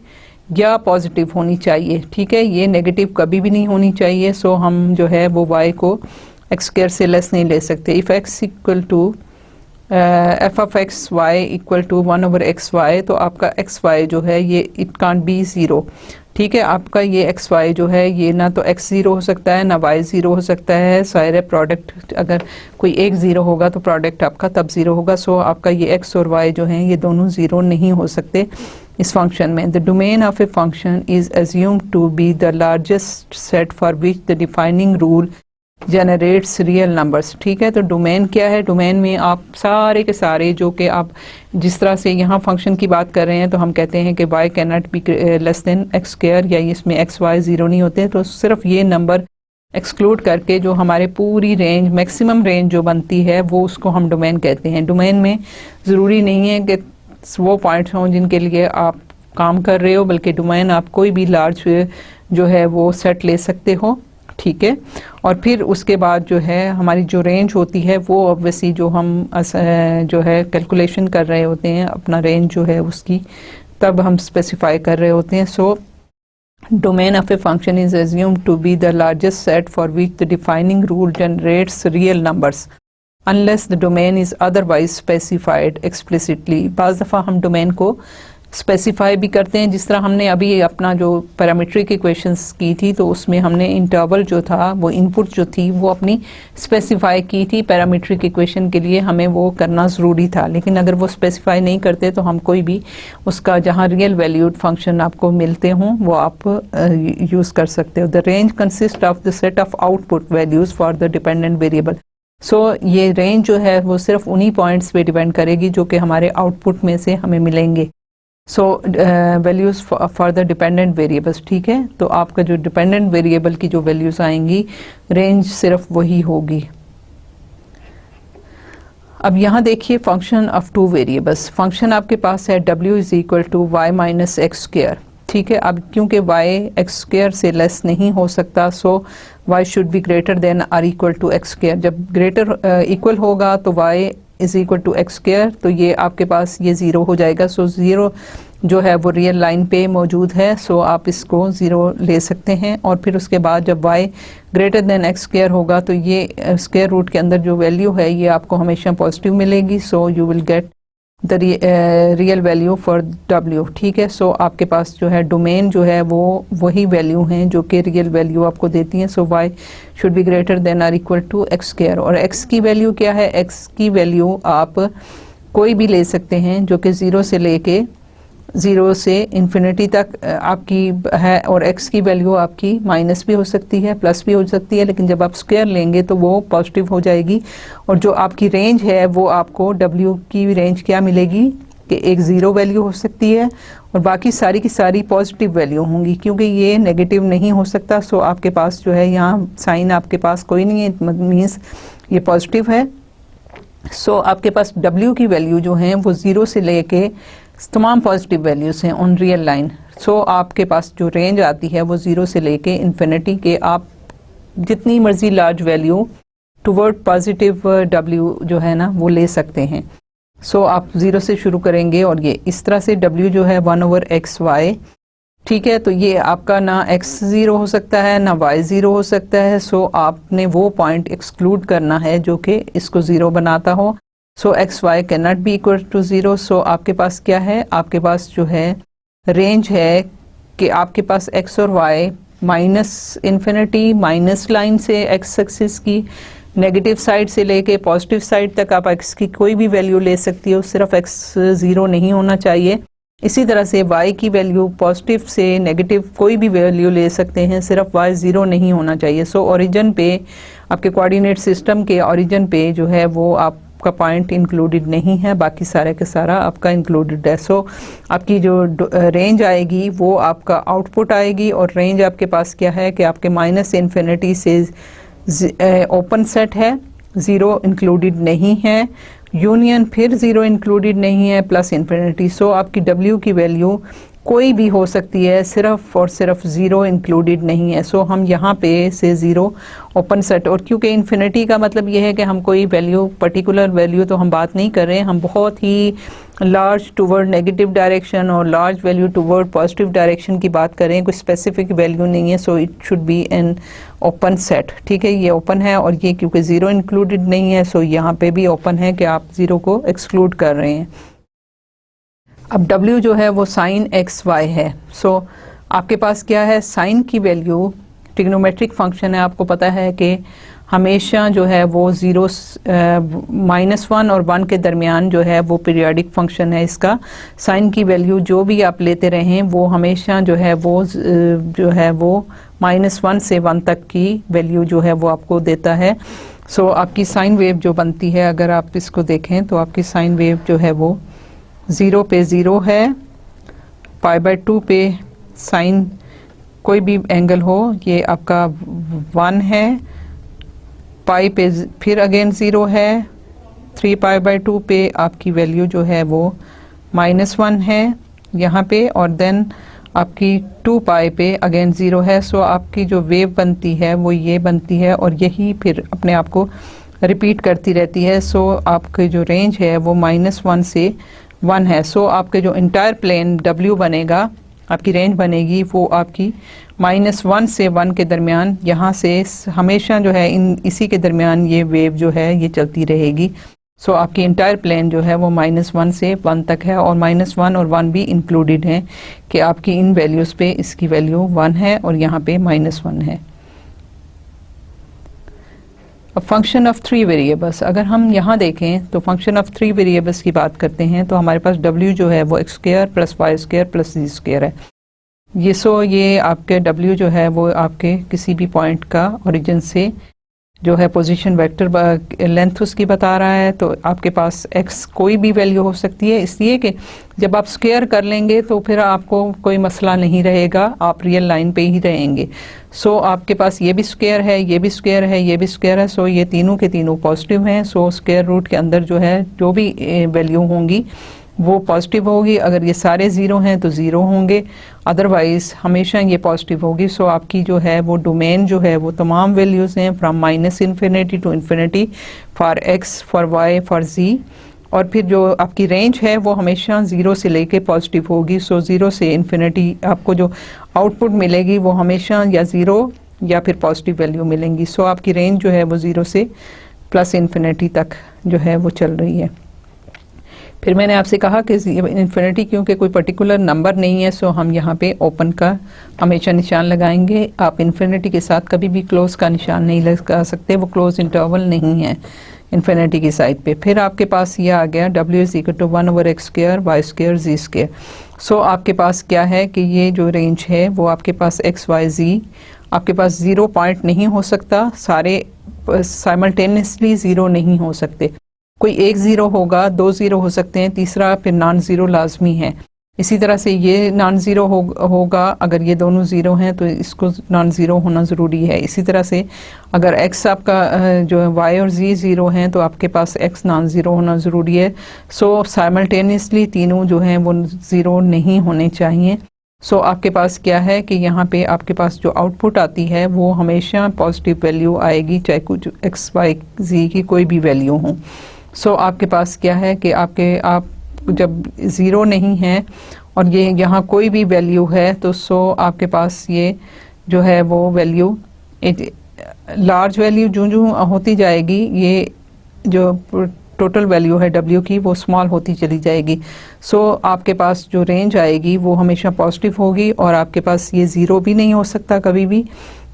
या पॉजिटिव होनी चाहिए, ठीक है, ये नेगेटिव कभी भी नहीं होनी चाहिए। सो हम जो है वो y को एक्स स्क्वायर से लेस नहीं ले सकते। If x equal to F of x y equal to 1/xy, तो आपका xy जो है ये इट कांट बी ज़ीरो, ठीक है। आपका ये xy जो है ये ना तो x ज़ीरो हो सकता है ना y ज़ीरो हो सकता है, सारे प्रोडक्ट अगर कोई एक ज़ीरो होगा तो प्रोडक्ट आपका तब ज़ीरो होगा। सो आपका ये x और y जो हैं ये दोनों ज़ीरो नहीं हो सकते इस फंक्शन में। The domain of a function is assumed to be the largest set for which the defining rule generates real numbers, ठीक है। तो डोमेन क्या है, डोमेन में आप सारे के सारे जो कि आप जिस तरह से यहाँ फंक्शन की बात कर रहे हैं तो हम कहते हैं कि y can not be less than x square, या इसमें x y ज़ीरो नहीं होते, तो सिर्फ ये नंबर एक्सक्लूड करके जो हमारे पूरी रेंज मैक्सिमम रेंज जो बनती है वो उसको हम डोमेन कहते हैं। डोमेन में ज़रूरी नहीं है कि वो पॉइंट्स हों जिनके लिए आप काम कर रहे हो, बल्कि डोमेन आप कोई भी लार्ज जो है वो सेट ले सकते हो, ठीक है। और फिर उसके बाद जो है हमारी जो रेंज होती है वो ऑब्वियसली जो हम जो है कैलकुलेशन कर रहे होते हैं अपना रेंज जो है उसकी, तब हम स्पेसिफाई कर रहे होते हैं। So domain of a function is assumed to be the largest set for which the defining rule generates real numbers unless the domain is otherwise specified explicitly. बाज़ दफ़ा हम डोमेन को स्पेसिफाई भी करते हैं, जिस तरह हमने अभी अपना जो पैरामीट्रिक इक्वेशंस की थी तो उसमें हमने इंटरवल जो था वो इनपुट जो थी वो अपनी स्पेसिफाई की थी। पैरामीट्रिक इक्वेशन के लिए हमें वो करना ज़रूरी था, लेकिन अगर वो स्पेसिफाई नहीं करते तो हम कोई भी उसका जहाँ रियल वैल्यूड फंक्शन आपको मिलते हों वो आप यूज़ कर सकते हो। The range consist of the set of output values for the dependent variable. So ये रेंज जो है वो सिर्फ उन्हीं पॉइंट्स पे डिपेंड करेगी जो कि हमारे आउटपुट में से हमें मिलेंगे। So values for the dependent variables, ठीक है। तो आपका जो डिपेंडेंट वेरिएबल की जो वैल्यूज़ आएंगी रेंज सिर्फ वही होगी। अब यहाँ देखिए function of two variables, function आपके पास है w is equal to y minus x square, ठीक है। अब क्योंकि y एक्स स्क्वायर से लेस नहीं हो सकता, so y should be greater than or equal to x square. जब ग्रेटर इक्वल होगा तो y is equal to x square, तो ये आपके पास ये ज़ीरो हो जाएगा। सो ज़ीरो जो है वो रियल लाइन पे मौजूद है, सो आप इसको ज़ीरो ले सकते हैं। और फिर उसके बाद जब y greater than x square होगा तो ये स्क्वायर रूट के अंदर जो वैल्यू है ये आपको हमेशा पॉजिटिव मिलेगी। So you will get the real value for w, ठीक है। सो आपके पास जो है डोमेन जो है वो वही वैल्यू हैं जो कि रियल वैल्यू आपको देती हैं। So y should be greater than or equal to x square. और x की वैल्यू क्या है, x की वैल्यू आप कोई भी ले सकते हैं जो कि ज़ीरो से लेके ज़ीरो से इन्फिनिटी तक आपकी है, और x की वैल्यू आपकी माइनस भी हो सकती है प्लस भी हो सकती है, लेकिन जब आप स्क्वायर लेंगे तो वो पॉजिटिव हो जाएगी। और जो आपकी रेंज है वो आपको w की रेंज क्या मिलेगी कि एक ज़ीरो वैल्यू हो सकती है और बाकी सारी की सारी पॉजिटिव वैल्यू होंगी, क्योंकि ये नेगेटिव नहीं हो सकता। सो आपके पास जो है यहाँ साइन आपके पास कोई नहीं है, मीन्स ये पॉजिटिव है। सो आपके पास w की वैल्यू जो है वो ज़ीरो से लेके तमाम पॉजिटिव वैल्यूज़ हैं ऑन रियल लाइन। सो आपके पास जो रेंज आती है वो ज़ीरो से लेके इन्फिनिटी के आप जितनी मर्जी large value toward positive w जो है ना वो ले सकते हैं। सो आप ज़ीरो से शुरू करेंगे और ये इस तरह से w जो है 1/xy, ठीक है। तो ये आपका ना x ज़ीरो हो सकता है ना y ज़ीरो हो सकता है। सो आपने वो पॉइंट एक्सक्लूड करना है जो कि इसको ज़ीरो बनाता हो। So X Y can not be equal to zero. So आपके पास क्या है, आपके पास जो है रेंज है कि आपके पास x और y minus infinity minus line से x एक्सिस की नेगेटिव साइड से लेके पॉजिटिव साइड तक आप x की कोई भी वैल्यू ले सकती हो, सिर्फ x ज़ीरो नहीं होना चाहिए। इसी तरह से y की वैल्यू पॉजिटिव से नेगेटिव कोई भी वैल्यू ले सकते हैं, सिर्फ y ज़ीरो नहीं होना चाहिए। सो ओरिजिन पे आपके कोऑर्डिनेट सिस्टम के ओरिजिन पे जो है वो आप आपका पॉइंट इंक्लूडेड नहीं है, बाकी सारे के सारा आपका इंक्लूडेड है। सो आपकी जो रेंज आएगी वो आपका आउटपुट आएगी, और रेंज आपके पास क्या है कि आपके माइनस इन्फिनिटी से ओपन सेट है, ज़ीरो इंक्लूडेड नहीं है, यूनियन फिर ज़ीरो इंक्लूडेड नहीं है, प्लस इन्फिनिटी। सो आपकी W की वैल्यू कोई भी हो सकती है, सिर्फ और सिर्फ ज़ीरो इंक्लूडेड नहीं है। सो हम यहाँ पे से ज़ीरो ओपन सेट, और क्योंकि इन्फिनिटी का मतलब ये है कि हम कोई वैल्यू पर्टिकुलर वैल्यू तो हम बात नहीं कर रहे हैं, हम बहुत ही लार्ज टूवर्ड नेगेटिव डायरेक्शन और large value toward positive direction की बात कर रहे हैं, कोई स्पेसिफिक वैल्यू नहीं है। So it should be an open set, ठीक है। ये ओपन है, और ये क्योंकि ज़ीरो इंक्लूडेड नहीं है, सो यहाँ पे भी ओपन है कि आप ज़ीरो को एक्सक्लूड कर रहे हैं। अब W जो है वो साइन XY है। सो आपके पास क्या है, साइन की वैल्यू ट्रिग्नोमेट्रिक फंक्शन है, आपको पता है कि हमेशा जो है वो ज़ीरो -1 और 1 के दरमियान जो है वो पीरियोडिक फंक्शन है इसका। साइन की वैल्यू जो भी आप लेते रहें वो हमेशा जो है वो -1 से 1 तक की वैल्यू जो है वो आपको देता है। सो आपकी साइन वेव जो बनती है, अगर आप इसको देखें तो आपकी साइन वेव जो है वो 0 पे 0 है, π/2 पे साइन कोई भी एंगल हो ये आपका 1 है, पाई पे फिर अगेन 0 है, 3π/2 पे आपकी वैल्यू जो है वो -1 है यहाँ पे, और देन आपकी 2π पे अगेन 0 है। सो आपकी जो वेव बनती है वो ये बनती है, और यही फिर अपने आप को रिपीट करती रहती है। सो आपकी जो रेंज है वो -1 से 1 है। सो आपके जो इंटायर प्लेन W बनेगा, आपकी रेंज बनेगी वो आपकी -1 से 1 के दरमियान, यहाँ से हमेशा जो है इसी के दरमियान ये वेव जो है ये चलती रहेगी। सो आपकी इंटायर प्लेन जो है वो -1 से 1 तक है, और -1 और 1 भी इंक्लूडेड हैं कि आपकी इन वैल्यूज़ पे इसकी वैल्यू 1 है और यहाँ पे -1 है। अब फंक्शन ऑफ 3 वेरिएबल्स, अगर हम यहाँ देखें तो फंक्शन ऑफ 3 वेरिएबल्स की बात करते हैं तो हमारे पास W जो है वो x² + y² + z² है। ये आपके W जो है वो आपके किसी भी पॉइंट का ओरिजिन से जो है पोजीशन वेक्टर लेंथ उसकी बता रहा है, तो आपके पास x कोई भी वैल्यू हो सकती है, इसलिए कि जब आप स्क्वायर कर लेंगे तो फिर आपको कोई मसला नहीं रहेगा, आप रियल लाइन पे ही रहेंगे। सो आपके पास ये भी स्क्वायर है, ये भी स्क्वायर है, ये भी स्क्वायर है, सो ये तीनों के तीनों पॉजिटिव हैं। सो स्क्वायर रूट के अंदर जो है जो भी वैल्यू होंगी वो पॉजिटिव होगी, अगर ये सारे ज़ीरो हैं तो ज़ीरो होंगे, अदरवाइज़ हमेशा ये पॉजिटिव होगी। सो आपकी जो है वो डोमेन जो है वो तमाम वैल्यूज़ हैं from -∞ to infinity for x, for y, for z, और फिर जो आपकी रेंज है वो हमेशा 0 से लेके पॉजिटिव होगी। सो 0 से इन्फिनिटी आपको जो आउटपुट मिलेगी वो हमेशा या 0 या फिर पॉजिटिव वैल्यू मिलेंगी। सो आपकी रेंज जो है वो 0 से +∞ तक जो है वो चल रही है। फिर मैंने आपसे कहा कि इन्फिनिटी क्योंकि कोई पर्टिकुलर नंबर नहीं है, सो हम यहाँ पे ओपन का हमेशा निशान लगाएंगे। आप इन्फिनिटी के साथ कभी भी क्लोज का निशान नहीं लगा सकते, वो क्लोज इंटरवल नहीं है इन्फिनिटी की साइड पे। फिर आपके पास ये आ गया W = 1/x², y², z²। सो आपके पास क्या है कि ये जो रेंज है वो आपके पास x, y, z, आपके पास 0 पॉइंट नहीं हो सकता, सारे साइमल्टेनियसली 0 नहीं हो सकते, कोई एक 0 होगा, 2 0 हो सकते हैं, तीसरा फिर नॉन ज़ीरो लाजमी है। इसी तरह से ये नॉन ज़ीरो होगा, अगर ये दोनों ज़ीरो हैं तो इसको नॉन ज़ीरो होना ज़रूरी है। इसी तरह से अगर x आपका जो y और z 0 हैं तो आपके पास x नॉन ज़ीरो होना ज़रूरी है। सो साइमल्टेनियसली तीनों जो हैं वो 0 नहीं होने चाहिए। सो आपके पास क्या है कि यहाँ पे आपके पास जो आउटपुट आती है वो हमेशा पॉजिटिव वैल्यू आएगी, चाहे कुछ x, y, z की कोई भी वैल्यू हो। सो आपके पास क्या है कि आप जब 0 नहीं है और ये यहाँ कोई भी वैल्यू है तो सो आपके पास ये जो है वो वैल्यू लार्ज वैल्यू जो होती जाएगी, ये जो टोटल वैल्यू है W की वो स्मॉल होती चली जाएगी। सो आपके पास जो रेंज आएगी वो हमेशा पॉजिटिव होगी, और आपके पास ये 0 भी नहीं हो सकता कभी भी,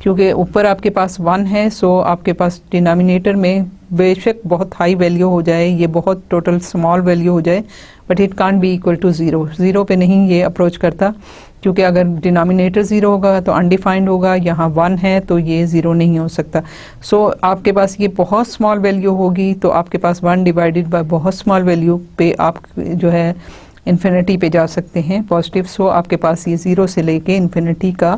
क्योंकि ऊपर आपके पास 1 है। सो आपके पास डिनोमिनेटर में बेशक बहुत हाई वैल्यू हो जाए, ये बहुत टोटल स्मॉल वैल्यू हो जाए, but it can't be equal to 0। 0 पे नहीं ये अप्रोच करता, क्योंकि अगर डिनोमिनेटर 0 होगा तो अनडिफाइंड होगा, यहाँ 1 है तो ये 0 नहीं हो सकता। सो आपके पास ये बहुत स्मॉल वैल्यू होगी तो आपके पास 1 डिवाइडेड बाय बहुत स्मॉल वैल्यू पे आप जो है इन्फिनिटी पे जा सकते हैं पॉजिटिव। सो आपके पास ये 0 से लेके इन्फिनिटी का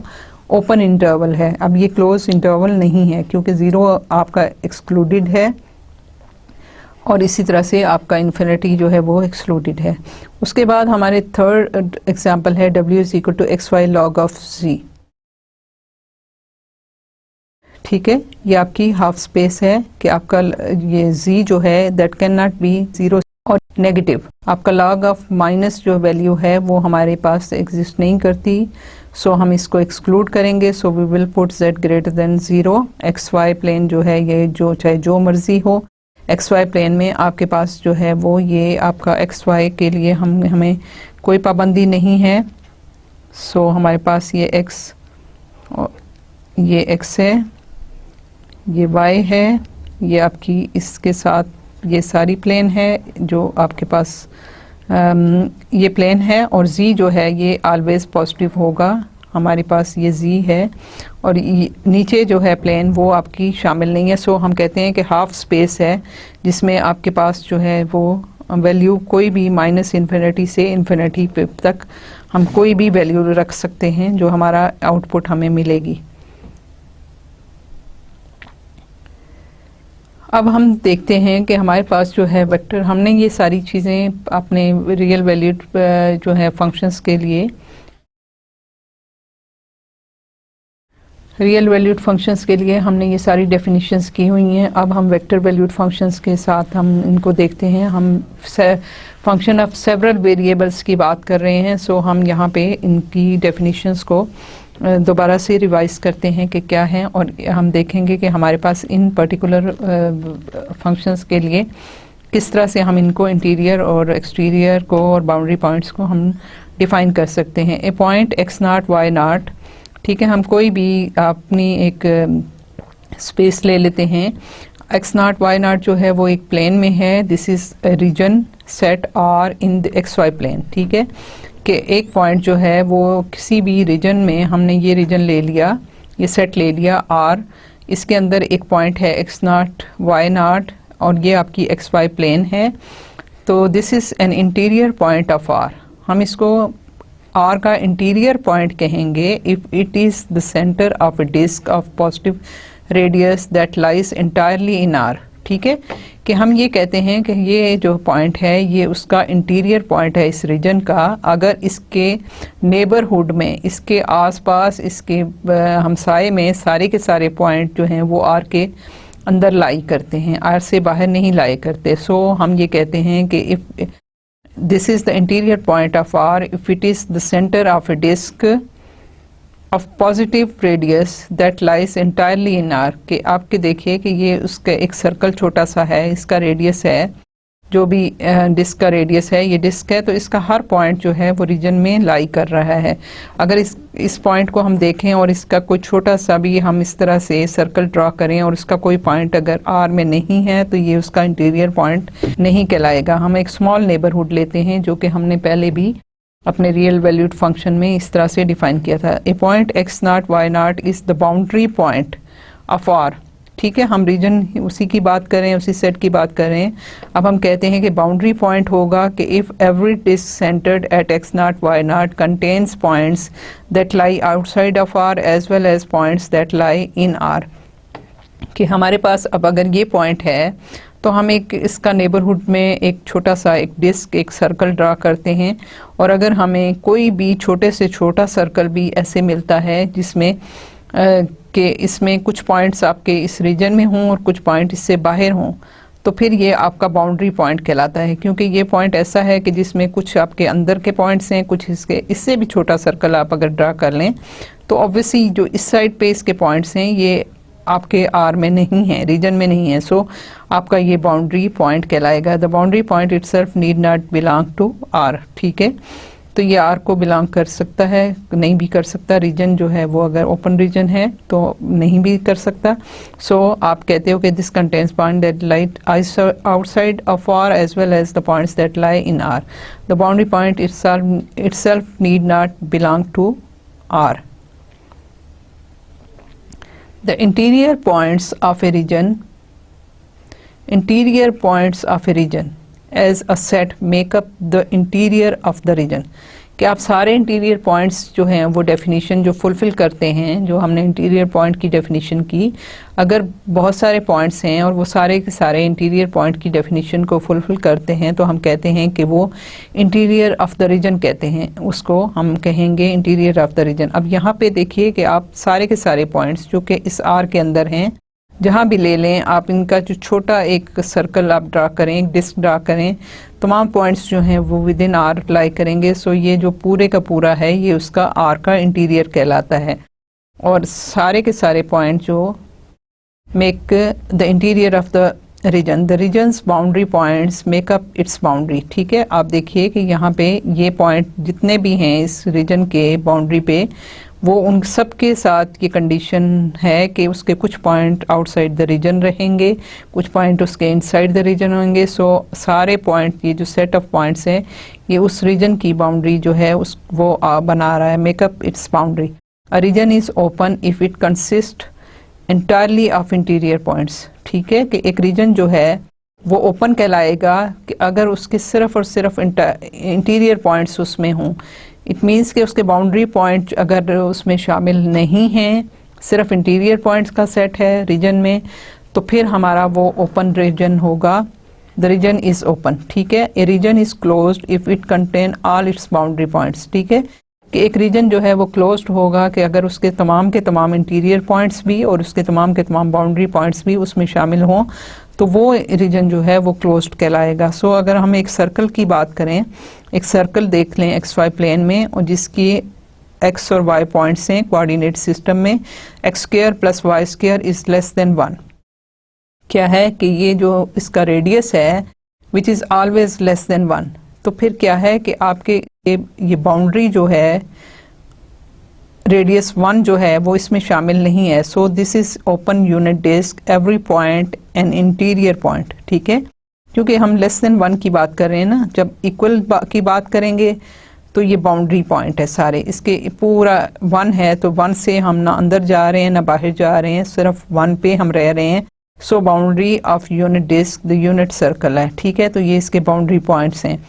ओपन इंटरवल है। अब ये क्लोज इंटरवल नहीं है क्योंकि 0 आपका एक्सक्लूडेड है और इसी तरह से आपका इन्फिनिटी जो है वो एक्सक्लूडेड है। उसके बाद हमारे थर्ड एग्जांपल है w is equal to x y log of z। ठीक है, ये आपकी हाफ स्पेस है कि आपका ये z जो है दैट कैन नॉट बी 0 और नेगेटिव। आपका लॉग ऑफ माइनस जो वैल्यू है वो हमारे पास एग्जिस्ट नहीं करती, सो हम इसको एक्सक्लूड करेंगे। So we will put z greater than 0। X y plane जो है ये जो चाहे जो मर्जी हो, एक्स वाई प्लेन में आपके पास जो है वो ये आपका एक्स वाई के लिए हमें कोई पाबंदी नहीं है। सो हमारे पास ये x और ये x है, ये y है, ये आपकी इसके साथ ये सारी प्लेन है जो आपके पास ये प्लेन है, और z जो है ये ऑलवेज पॉजिटिव होगा। हमारे पास ये z है और नीचे जो है प्लेन वो आपकी शामिल नहीं है। सो हम कहते हैं कि हाफ स्पेस है जिसमें आपके पास जो है वो वैल्यू कोई भी माइनस इन्फिनिटी से इन्फिनिटी तक हम कोई भी वैल्यू रख सकते हैं जो हमारा आउटपुट हमें मिलेगी। अब हम देखते हैं कि हमारे पास जो है वेक्टर, हमने ये सारी चीज़ें अपने रियल वैल्यूड जो है फंक्शंस के लिए रियल वैल्यूड फंक्शंस के लिए हमने ये सारी डेफिनेशंस की हुई हैं। अब हम वेक्टर वैल्यूड फंक्शंस के साथ हम इनको देखते हैं। हम फंक्शन ऑफ सेवरल वेरिएबल्स की बात कर रहे हैं। सो हम यहाँ पे इनकी डेफिनेशंस को दोबारा से रिवाइज करते हैं कि क्या है, और हम देखेंगे कि हमारे पास इन पर्टिकुलर फंक्शंस के लिए किस तरह से हम इनको इंटीरियर और एक्सटीरियर को और बाउंड्री पॉइंट्स को हम डिफाइन कर सकते हैं। A point x not y naught, ठीक है, हम कोई भी अपनी एक स्पेस ले लेते हैं। x नॉट y नॉट जो है वो एक प्लेन में है। This is region set R in the xy plane. ठीक है, कि एक पॉइंट जो है वो किसी भी रीजन में, हमने ये रीजन ले लिया, ये सेट ले लिया R, इसके अंदर एक पॉइंट है x नॉट y नॉट और ये आपकी xy प्लेन है। तो this is an interior point of R। हम इसको R का इंटीरियर पॉइंट कहेंगे if it is the centre of a disk of positive radius that lies entirely in R। ठीक है, कि हम ये कहते हैं कि ये जो पॉइंट है ये उसका इंटीरियर पॉइंट है इस रीजन का, अगर इसके नेबरहुड में, इसके आसपास, इसके हमसाए में सारे के सारे पॉइंट जो हैं वो R के अंदर लाई करते हैं, R से बाहर नहीं लाई करते। सो हम ये कहते हैं कि if this is the interior point of R if it is the center of a disk of positive radius that lies entirely in R। कि आपके देखिए कि ये उसका एक सर्कल छोटा सा है, इसका रेडियस है, जो भी डिस्क का रेडियस है, ये डिस्क है, तो इसका हर पॉइंट जो है वो रीजन में लाई कर रहा है। अगर इस पॉइंट को हम देखें और इसका कोई छोटा सा भी हम इस तरह से सर्कल ड्रा करें और इसका कोई पॉइंट अगर R में नहीं है तो ये उसका इंटीरियर पॉइंट नहीं कहलाएगा। हम एक स्मॉल नेबरहुड लेते हैं जो कि हमने पहले भी अपने रियल वैल्यूड फंक्शन में इस तरह से डिफाइन किया था। A point x not y naught is the boundary point of R। ठीक है, हम रीजन उसी की बात करें, उसी सेट की बात करें। अब हम कहते हैं कि बाउंड्री पॉइंट होगा कि if every disk centred at x not y not contains points that lie outside of R as well as points that lie in R। कि हमारे पास अब अगर ये पॉइंट है तो हम एक इसका नेबरहुड में एक छोटा सा एक डिस्क, एक सर्कल ड्रा करते हैं, और अगर हमें कोई भी छोटे से छोटा सर्कल भी ऐसे मिलता है जिसमें कि इसमें कुछ पॉइंट्स आपके इस रीजन में हों और कुछ पॉइंट इससे बाहर हों, तो फिर ये आपका बाउंड्री पॉइंट कहलाता है। क्योंकि ये पॉइंट ऐसा है कि जिसमें कुछ आपके अंदर के पॉइंट्स हैं, कुछ इससे भी छोटा सर्कल आप अगर ड्रा कर लें तो ऑब्वियसली जो इस साइड पे इसके पॉइंट्स हैं ये आपके R में नहीं है, रीजन में नहीं है। सो आपका ये बाउंड्री पॉइंट कहलाएगा। The boundary point itself need not belong to R। ठीक है, तो ये आर को बिलोंग कर सकता है, नहीं भी कर सकता। रीजन जो है वो अगर ओपन रीजन है तो नहीं भी कर सकता। सो आप कहते हो कि this contains point that light outside of R as well as the points that lie in R. द बाउंड्री पॉइंट itself need not belong to R. The interior points of a region as a set make up the interior of the region। कि आप सारे interior points जो हैं वो definition जो fulfil करते हैं, जो हमने इंटीरियर पॉइंट की डेफिनेशन की, अगर बहुत सारे पॉइंट्स हैं और वो सारे के सारे इंटीरियर पॉइंट की डेफिनेशन को फुलफिल करते हैं तो हम कहते हैं कि वो इंटीरियर ऑफ द रीजन कहते हैं, उसको हम कहेंगे इंटीरियर ऑफ द रीजन। अब यहाँ पे देखिए कि आप सारे के सारे पॉइंट्स जो कि इस आर के अंदर हैं, जहाँ भी ले लें आप, इनका जो छोटा एक सर्कल आप ड्रा करें, एक डिस्क ड्रा करें, तमाम पॉइंट्स जो हैं वो विद इन आर लाई करेंगे। सो ये जो पूरे का पूरा है ये उसका आर का इंटीरियर कहलाता है। और सारे के सारे पॉइंट जो make the interior of the region, the region's boundary points make up its boundary. ठीक है, आप देखिए कि यहाँ पे ये पॉइंट जितने भी हैं इस रीजन के बाउंड्री पे, वो उन सब के साथ ये कंडीशन है कि उसके कुछ पॉइंट आउटसाइड द रीजन रहेंगे, कुछ पॉइंट उसके इनसाइड द रीजन होंगे। सो सारे पॉइंट, ये जो सेट ऑफ पॉइंट्स हैं, ये उस रीजन की बाउंड्री जो है उस वो बना रहा है, make up its boundary. A region is open if it consist entirely of interior points. ठीक है, कि एक रीजन जो है वो ओपन कहलाएगा कि अगर उसके सिर्फ और सिर्फ इंटीरियर पॉइंट्स उसमें हों। इट मीन्स कि उसके बाउंड्री पॉइंट अगर उसमें शामिल नहीं हैं, सिर्फ इंटीरियर पॉइंट्स का सेट है रीजन में, तो फिर हमारा वो ओपन रीजन होगा। The region is open. ठीक है, a region is closed if it contain all its boundary points. ठीक है, कि एक रीजन जो है वो क्लोज्ड होगा कि अगर उसके तमाम के तमाम इंटीरियर पॉइंट्स भी और उसके तमाम के तमाम बाउंड्री पॉइंट्स भी उसमें शामिल हों, तो वो रीजन जो है वो क्लोज्ड कहलाएगा। सो अगर हम एक सर्कल की बात करें, एक सर्कल देख लें एक्स वाई प्लेन में, और जिसकी एक्स और वाई पॉइंट्स हैं कोऑर्डिनेट सिस्टम में, x square plus Y square is less than 1। क्या है कि ये जो इसका रेडियस है which is always less than 1, तो फिर क्या है कि आपके ये बाउंड्री जो है रेडियस 1 जो है वो इसमें शामिल नहीं है। So this is open unit disk every point an interior point. ठीक है, क्योंकि हम लेस देन 1 की बात कर रहे हैं ना, जब इक्वल की बात करेंगे तो ये बाउंड्री पॉइंट है सारे, इसके पूरा 1 है तो 1 से हम ना अंदर जा रहे हैं ना बाहर जा रहे हैं, सिर्फ 1 पे हम रह रहे हैं। So boundary of unit disk the unit circle है। ठीक है, तो ये इसके बाउंड्री पॉइंट्स हैं।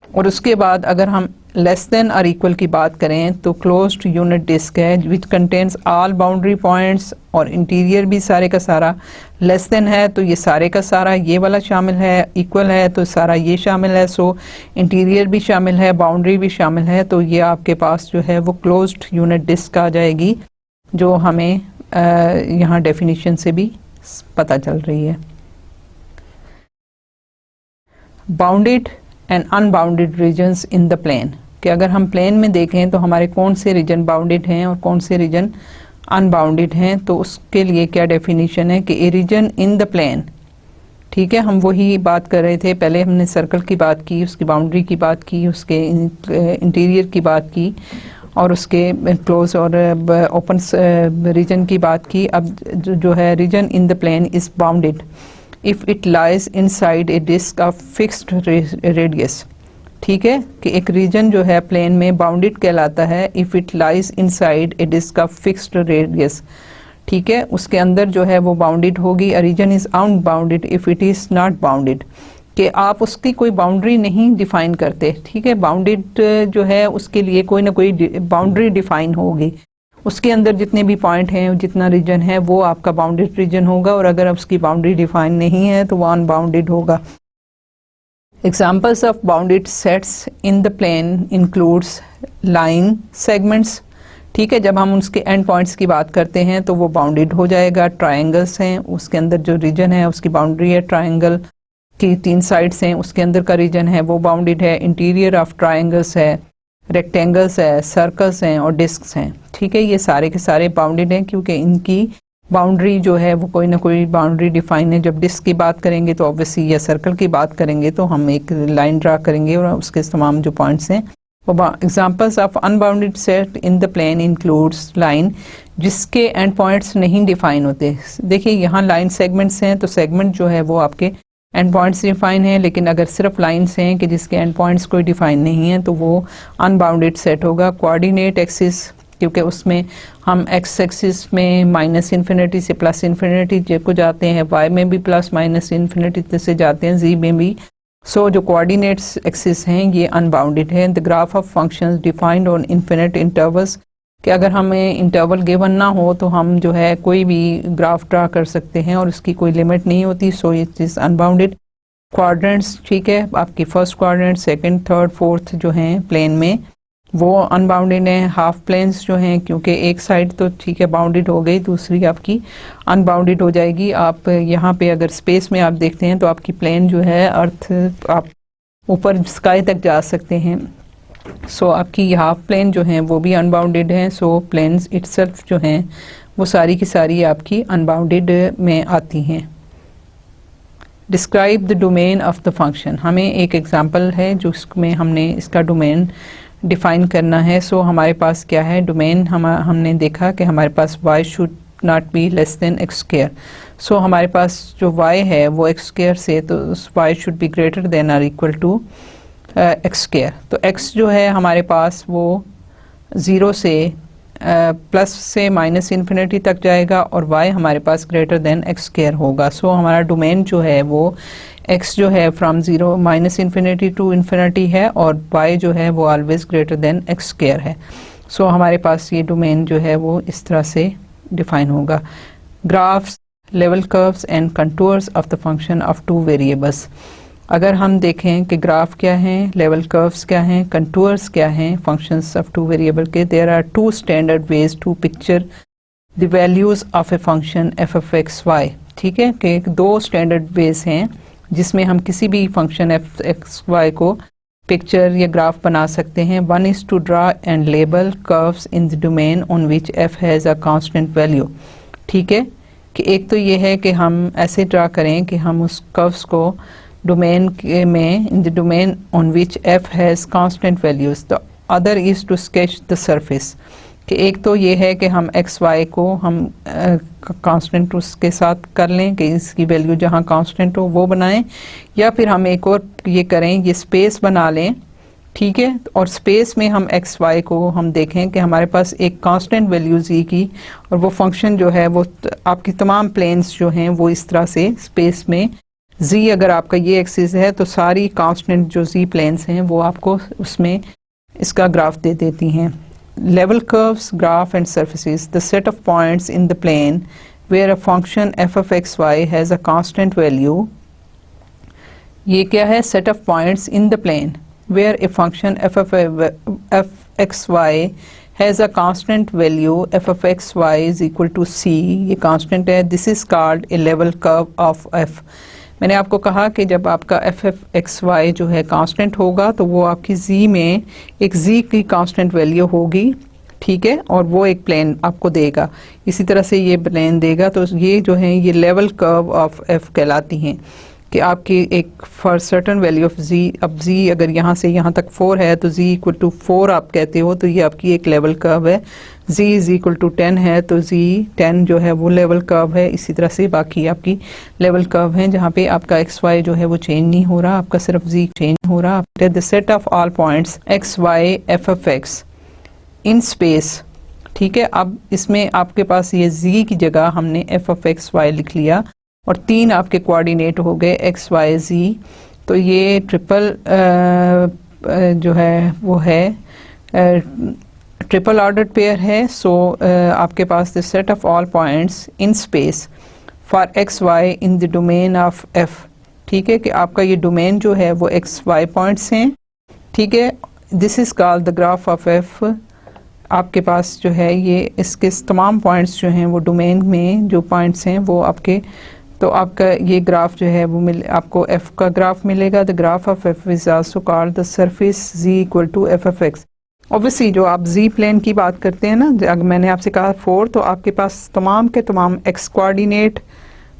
और उसके बाद अगर हम लेस देन और इक्वल की बात करें तो क्लोज्ड यूनिट डिस्क है which contains all boundary points, और इंटीरियर भी सारे का सारा। लेस देन है तो ये सारे का सारा ये वाला शामिल है, इक्वल है तो सारा ये शामिल है। सो इंटीरियर भी शामिल है, बाउंड्री भी शामिल है, तो ये आपके पास जो है वो क्लोज्ड यूनिट डिस्क आ जाएगी, जो हमें यहाँ डेफिनेशन से भी पता चल रही है। Bounded and unbounded regions in the plane, कि अगर हम प्लेन में देखें तो हमारे कौन से रीजन बाउंडेड हैं और कौन से रीजन अनबाउंडेड हैं, तो उसके लिए क्या डेफिनेशन है कि ए रीजन इन द प्लेन। ठीक है, हम वही बात कर रहे थे, पहले हमने सर्कल की बात की, उसकी बाउंड्री की बात की, उसके इंटीरियर की बात की और उसके क्लोज और ओपन रीजन की बात की। अब जो है region in the plane is bounded if it lies inside a disk of fixed radius. ठीक है, कि एक रीजन जो है प्लेन में बाउंडेड कहलाता है if it lies inside a disk of fixed radius. ठीक है, उसके अंदर जो है वो बाउंडेड होगी। A region is unbounded if it is not bounded, कि आप उसकी कोई बाउंड्री नहीं डिफाइन करते। ठीक है, बाउंडेड जो है उसके लिए कोई ना कोई बाउंड्री डिफाइन होगी, उसके अंदर जितने भी पॉइंट हैं, जितना रीजन है वो आपका बाउंडेड रीजन होगा, और अगर उसकी बाउंड्री डिफाइन नहीं है तो वो अनबाउंडेड होगा। Examples of bounded sets in the plane includes line segments. ठीक है, जब हम उसके एंड पॉइंट्स की बात करते हैं तो वो बाउंडेड हो जाएगा। ट्रायंगल्स हैं, उसके अंदर जो रीजन है उसकी बाउंड्री है, ट्रायंगल की 3 साइड्स हैं उसके अंदर का रीजन है वो बाउंडेड है। इंटीरियर ऑफ ट्रायंगल्स है, रेक्टेंगल्स है, सर्कल्स हैं और डिस्क्स हैं। ठीक है, ये सारे के सारे बाउंडेड हैं क्योंकि इनकी बाउंड्री जो है वो कोई ना कोई बाउंड्री डिफाइन है। जब डिस्क की बात करेंगे तो ऑब्वियसली, या सर्कल की बात करेंगे तो हम एक लाइन ड्रा करेंगे और उसके तमाम जो पॉइंट्स हैं examples of unbounded set in the plane includes line जिसके एंड पॉइंट्स नहीं डिफाइन होते। देखिए यहाँ लाइन सेगमेंट्स हैं, तो सेगमेंट जो है वो आपके एंड पॉइंट्स डिफाइन है, लेकिन अगर सिर्फ लाइन्स हैं कि जिसके एंड पॉइंट्स कोई डिफाइन नहीं है तो वो अनबाउंडेड सेट होगा। कोऑर्डिनेट एक्सिस, क्योंकि उसमें हम एक्स एक्सिस में माइनस इन्फिनिटी से प्लस इन्फिनिटी को जाते हैं, वाई में भी प्लस माइनस इन्फिनिटी से जाते हैं, जी में भी। सो जो कोऑर्डिनेट्स एक्सिस हैं ये अनबाउंडेड है। The graph of functions defined on infinite intervals, कि अगर हमें इंटरवल गिवन ना हो तो हम जो है कोई भी ग्राफ ड्रा कर सकते हैं और उसकी कोई लिमिट नहीं होती। सो इट इज़ अनबाउंडेड। क्वाड्रेंट्स, ठीक है, आपकी first quadrant, second, third, fourth जो हैं प्लेन में वो अनबाउंडेड हैं। हाफ प्लेन्स जो हैं, क्योंकि एक साइड तो ठीक है बाउंडेड हो गई, दूसरी आपकी अनबाउंडेड हो जाएगी। आप यहाँ पे अगर स्पेस में आप देखते हैं तो आपकी प्लेन जो है अर्थ, आप ऊपर स्काई तक जा सकते हैं। सो आपकी हाफ प्लेन जो हैं वो भी अनबाउंडेड हैं। सो प्लेन्स इटसेल्फ जो हैं वो सारी की सारी आपकी अनबाउंडेड में आती हैं। Describe the domain of the function, हमें एक एग्जांपल है जिसमें हमने इसका डोमेन डिफाइन करना है। सो हमारे पास क्या है डोमेन, हमने देखा कि हमारे पास y should not be less than x square. So हमारे पास जो y है वो एक्स स्क्वायर से, तो y should be greater then और इक्वल टू एक्स स्क्वायर। तो x जो है हमारे पास वो 0 से प्लस से माइनस इन्फिनिटी तक जाएगा और y हमारे पास ग्रेटर देन एक्स स्क्वायर होगा। सो हमारा डोमेन जो है वो x जो है from 0 minus infinity to infinity है और y जो है वो always greater than x square है। सो हमारे पास ये डोमेन जो है वो इस तरह से डिफाइन होगा। Graphs, level curves and contours of the function of two variables, अगर हम देखें कि ग्राफ क्या हैं, लेवल कर्व्स क्या हैं, कंटूर्स क्या हैं फंक्शंस ऑफ टू वेरिएबल के, there are two standard ways to picture the values of a function f of x y. ठीक है, कि दो स्टैंडर्ड वेज हैं जिसमें हम किसी भी फंक्शन एफ एक्स वाई को पिक्चर या ग्राफ बना सकते हैं। One is to draw and label curves in the domain on which f has a constant value. ठीक है, कि एक तो ये है कि हम ऐसे ड्रा करें कि हम उस कर्व्स को डोमेन में, in the domain on which f has constant values. The other is to sketch the surface, कि एक तो ये है कि हम एक्स वाई को हम कांस्टेंट उसके साथ कर लें कि इसकी वैल्यू जहाँ कांस्टेंट हो वो बनाएं, या फिर हम एक और ये करें, ये स्पेस बना लें। ठीक है, और स्पेस में हम एक्स वाई को हम देखें कि हमारे पास एक कांस्टेंट वैल्यू जी की, और वो फंक्शन जो है वो आपकी तमाम प्लेन्स जो हैं वो इस तरह से स्पेस में जी, अगर आपका ये एक्सिस है तो सारी कांस्टेंट जो जी प्लेन्स हैं वो आपको उसमें इसका ग्राफ दे देती हैं। Level curves, graph and surfaces, the set of points in the plane where a function f of x y has a constant value. ये क्या है? set of points in the plane where a function f x y has a constant value f of x y is equal to c. ये constant है, this is called a level curve of f. मैंने आपको कहा कि जब आपका F F x Y जो है कांस्टेंट होगा तो वो आपकी जी में एक जी की कांस्टेंट वैल्यू होगी। ठीक है, और वो एक प्लेन आपको देगा, इसी तरह से ये प्लेन देगा। तो ये जो है ये लेवल कर्व ऑफ एफ कहलाती हैं, कि आपकी एक फॉर सर्टन वैल्यू ऑफ जी, अब जी अगर यहाँ से यहाँ तक 4 है तो जी इक्वल टू 4 आप कहते हो, तो ये आपकी एक लेवल कर्व है। जी इज इक्वल टू 10 है तो जी 10 जो है वो लेवल कर्व है। इसी तरह से बाकी आपकी लेवल कर्व हैं जहाँ पे आपका एक्स वाई जो है वो चेंज नहीं हो रहा, आपका सिर्फ जी चेंज हो रहा। The set of all points x y f of x in space. ठीक है, अब इसमें आपके पास ये जी की जगह हमने एफ ऑफ एक्स वाई लिख लिया और 3 आपके कोऑर्डिनेट हो गए एक्स वाई जी। तो ये ट्रिपल जो है वो है ट्रिपल ऑर्डर्ड पेयर है। सो आपके पास the set of all points in space for X Y in the domain of F. ठीक है, कि आपका ये डोमेन जो है वो एक्स वाई पॉइंट्स हैं। ठीक है, this is called the graph of F. आपके पास जो है ये इसके तमाम पॉइंट्स जो हैं वो डोमेन में जो पॉइंट्स हैं वो आपके, तो आपका ये ग्राफ जो है वो आपको f का ग्राफ मिलेगा। The graph of f is also called the surface z equal to F of x. Obviously जो आप z प्लेन की बात करते हैं ना, अगर मैंने आपसे कहा 4, तो आपके पास तमाम के तमाम x कोऑर्डिनेट,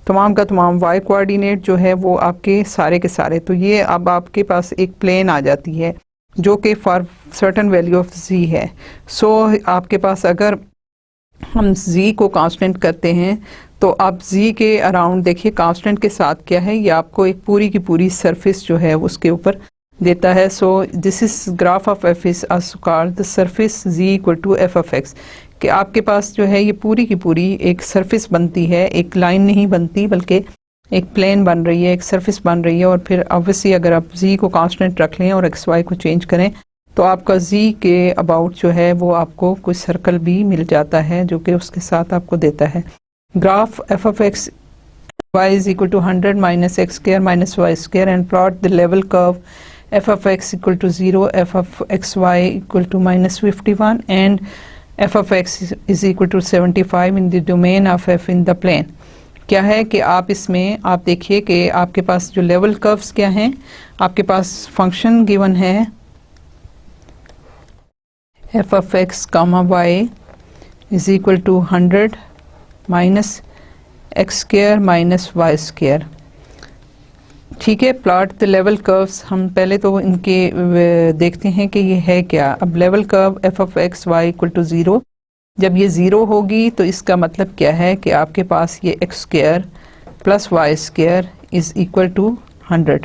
तमाम का तमाम y कोऑर्डिनेट जो है वो आपके सारे के सारे, तो ये अब आपके पास एक प्लेन आ जाती है। जो कि for certain value of z है। सो आपके पास अगर हम z को कांस्टेंट करते हैं तो आप z के अराउंड देखिए कांस्टेंट के साथ क्या है, ये आपको एक पूरी की पूरी सरफेस जो है उसके ऊपर देता है। So this is graph of f is called the surface z equal to F of x, कि आपके पास जो है ये पूरी की पूरी एक सरफेस बनती है, एक लाइन नहीं बनती बल्कि एक प्लेन बन रही है, एक सरफेस बन रही है। और फिर ऑब्वियसली अगर आप z को कांस्टेंट रख लें और एक्स वाई को चेंज करें तो आपका z के अबाउट जो है वो आपको कुछ सर्कल भी मिल जाता है जो कि उसके साथ आपको देता है। Graph f of x Y is equal to 100 minus x square minus Y square and plot the level curve f of x equal to 0, f of x y equal to -51 and f of x is equal to 75 in the domain of f in the plane. क्या है कि आप इसमें आप देखिए कि आपके पास जो लेवल कर्व्स क्या हैं, आपके पास फंक्शन गिवन है f of x comma y is equal to 100 minus x square minus Y square. ठीक है, प्लॉट द लेवल कर्व्स। हम पहले तो इनके देखते हैं कि ये है क्या। अब level curve f of x y equal to 0, जब ये 0 होगी तो इसका मतलब क्या है कि आपके पास ये x square plus Y square is equal to 100।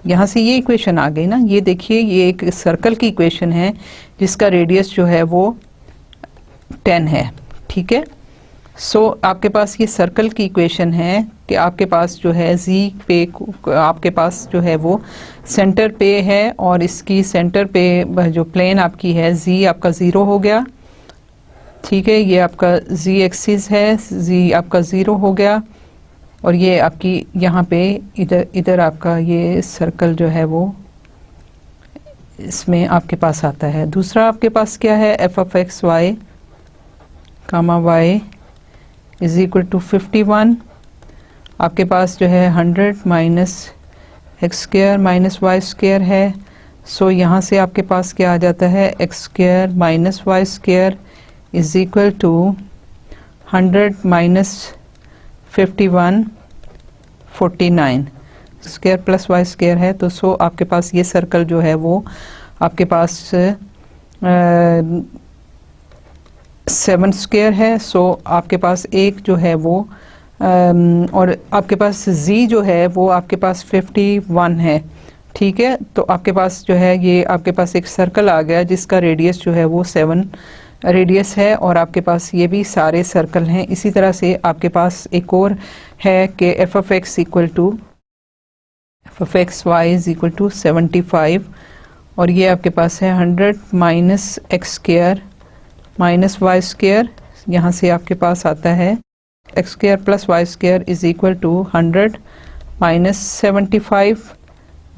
यहाँ से ये इक्वेशन आ गई ना, ये देखिए ये एक सर्कल की इक्वेशन है जिसका रेडियस जो है वो 10 है। ठीक है, सो आपके पास ये सर्कल की इक्वेशन है कि आपके पास जो है z पे आपके पास जो है वो सेंटर पे है और इसकी सेंटर पे जो प्लेन आपकी है z आपका 0 हो गया। ठीक है, ये आपका z एक्सिस है, z आपका 0 हो गया और ये आपकी यहाँ पे इधर आपका ये सर्कल जो है वो इसमें आपके पास आता है। दूसरा आपके पास क्या है, f of x y comma y is equal to 51, आपके पास जो है 100 minus x square minus Y square है। सो यहाँ से आपके पास क्या आ जाता है, x square minus Y square is equal to 100 minus 51 49 square plus Y square है। तो सो आपके पास ये सर्कल जो है वो आपके पास 7 स्क्वायर है। सो आपके पास एक जो है वो और आपके पास z जो है वो आपके पास 51 है। ठीक है, तो आपके पास जो है ये आपके पास एक सर्कल आ गया जिसका रेडियस जो है वो 7 रेडियस है और आपके पास ये भी सारे सर्कल हैं। इसी तरह से आपके पास एक और है कि F of x equal to F of x Y is equal to 75 और ये आपके पास है 100 minus x square minus Y square. यहाँ से आपके पास आता है x square plus Y square is equal to 100 minus 75,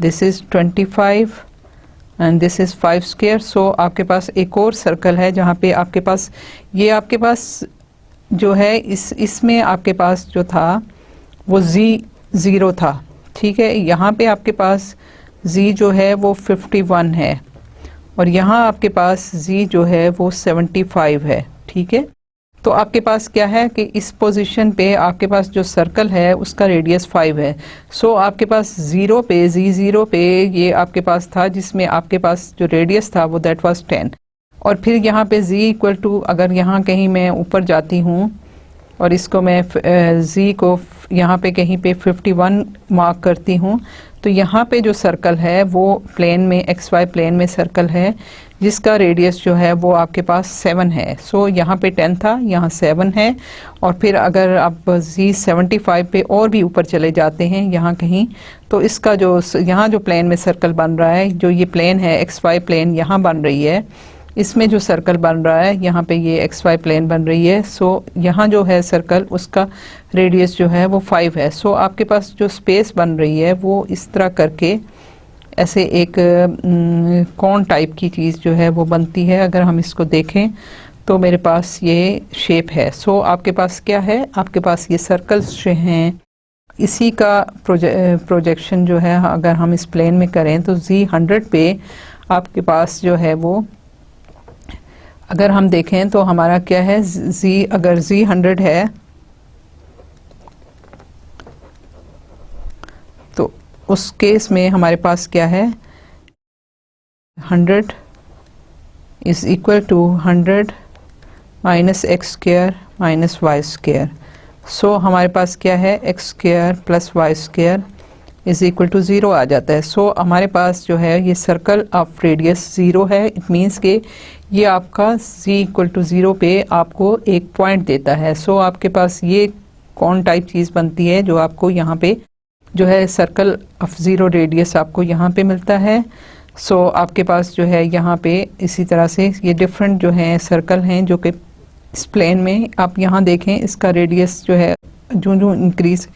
this is 25 and this is 5 square. So आपके पास एक और सर्कल है जहाँ पे आपके पास ये आपके पास जो है इसमें आपके पास जो था वो z 0 था। ठीक है, यहाँ पे आपके पास z जो है वो 51 है और यहाँ आपके पास z जो है वो 75 है। ठीक है, तो आपके पास क्या है कि इस पोजीशन पे आपके पास जो सर्कल है उसका रेडियस 5 है। सो आपके पास 0 पे z0 पे ये आपके पास था जिसमें आपके पास जो रेडियस था वो दैट वाज 10 और फिर यहाँ पे z इक्वल टू अगर यहाँ कहीं मैं ऊपर जाती हूँ और इसको मैं z को यहाँ पे कहीं पे 51 मार्क करती हूँ तो यहाँ पे जो सर्कल है वो प्लेन में एक्स वाई प्लेन में सर्कल है जिसका रेडियस जो है वो आपके पास 7 है। सो यहाँ पे 10 था, यहाँ 7 है और फिर अगर आप z 75 पे और भी ऊपर चले जाते हैं यहाँ कहीं तो इसका जो यहाँ जो प्लेन में सर्कल बन रहा है, जो ये प्लेन है एक्स वाई प्लेन यहाँ बन रही है, इसमें जो सर्कल बन रहा है यहाँ पे ये एक्स वाई प्लेन बन रही है। सो यहाँ जो है सर्कल उसका रेडियस जो है वो 5 है। सो आपके पास जो स्पेस बन रही है वो इस तरह करके ऐसे एक कॉन टाइप की चीज़ जो है वो बनती है। अगर हम इसको देखें तो मेरे पास ये शेप है। सो आपके पास क्या है, आपके पास ये सर्कल्स जो हैं इसी का प्रोजेक्शन जो है अगर हम इस प्लेन में करें तो z 100 पे आपके पास जो है वो अगर हम देखें तो हमारा क्या है, z अगर z 100 है तो उस केस में हमारे पास क्या है, 100 is equal to 100 minus x square minus Y square. So हमारे पास क्या है, x square plus Y square is equal to 0 आ जाता है। सो हमारे पास जो है ये सर्कल ऑफ रेडियस 0 है। इट मीन्स के ये आपका z इक्वल टू 0 पे आपको एक पॉइंट देता है। सो आपके पास ये कौन टाइप चीज़ बनती है जो आपको यहाँ पे जो है सर्कल ऑफ 0 रेडियस आपको यहाँ पे मिलता है। सो आपके पास जो है यहाँ पे इसी तरह से ये डिफरेंट जो है सर्कल हैं जो कि इस प्लेन में आप यहाँ देखें इसका रेडियस जो है जो इंक्रीज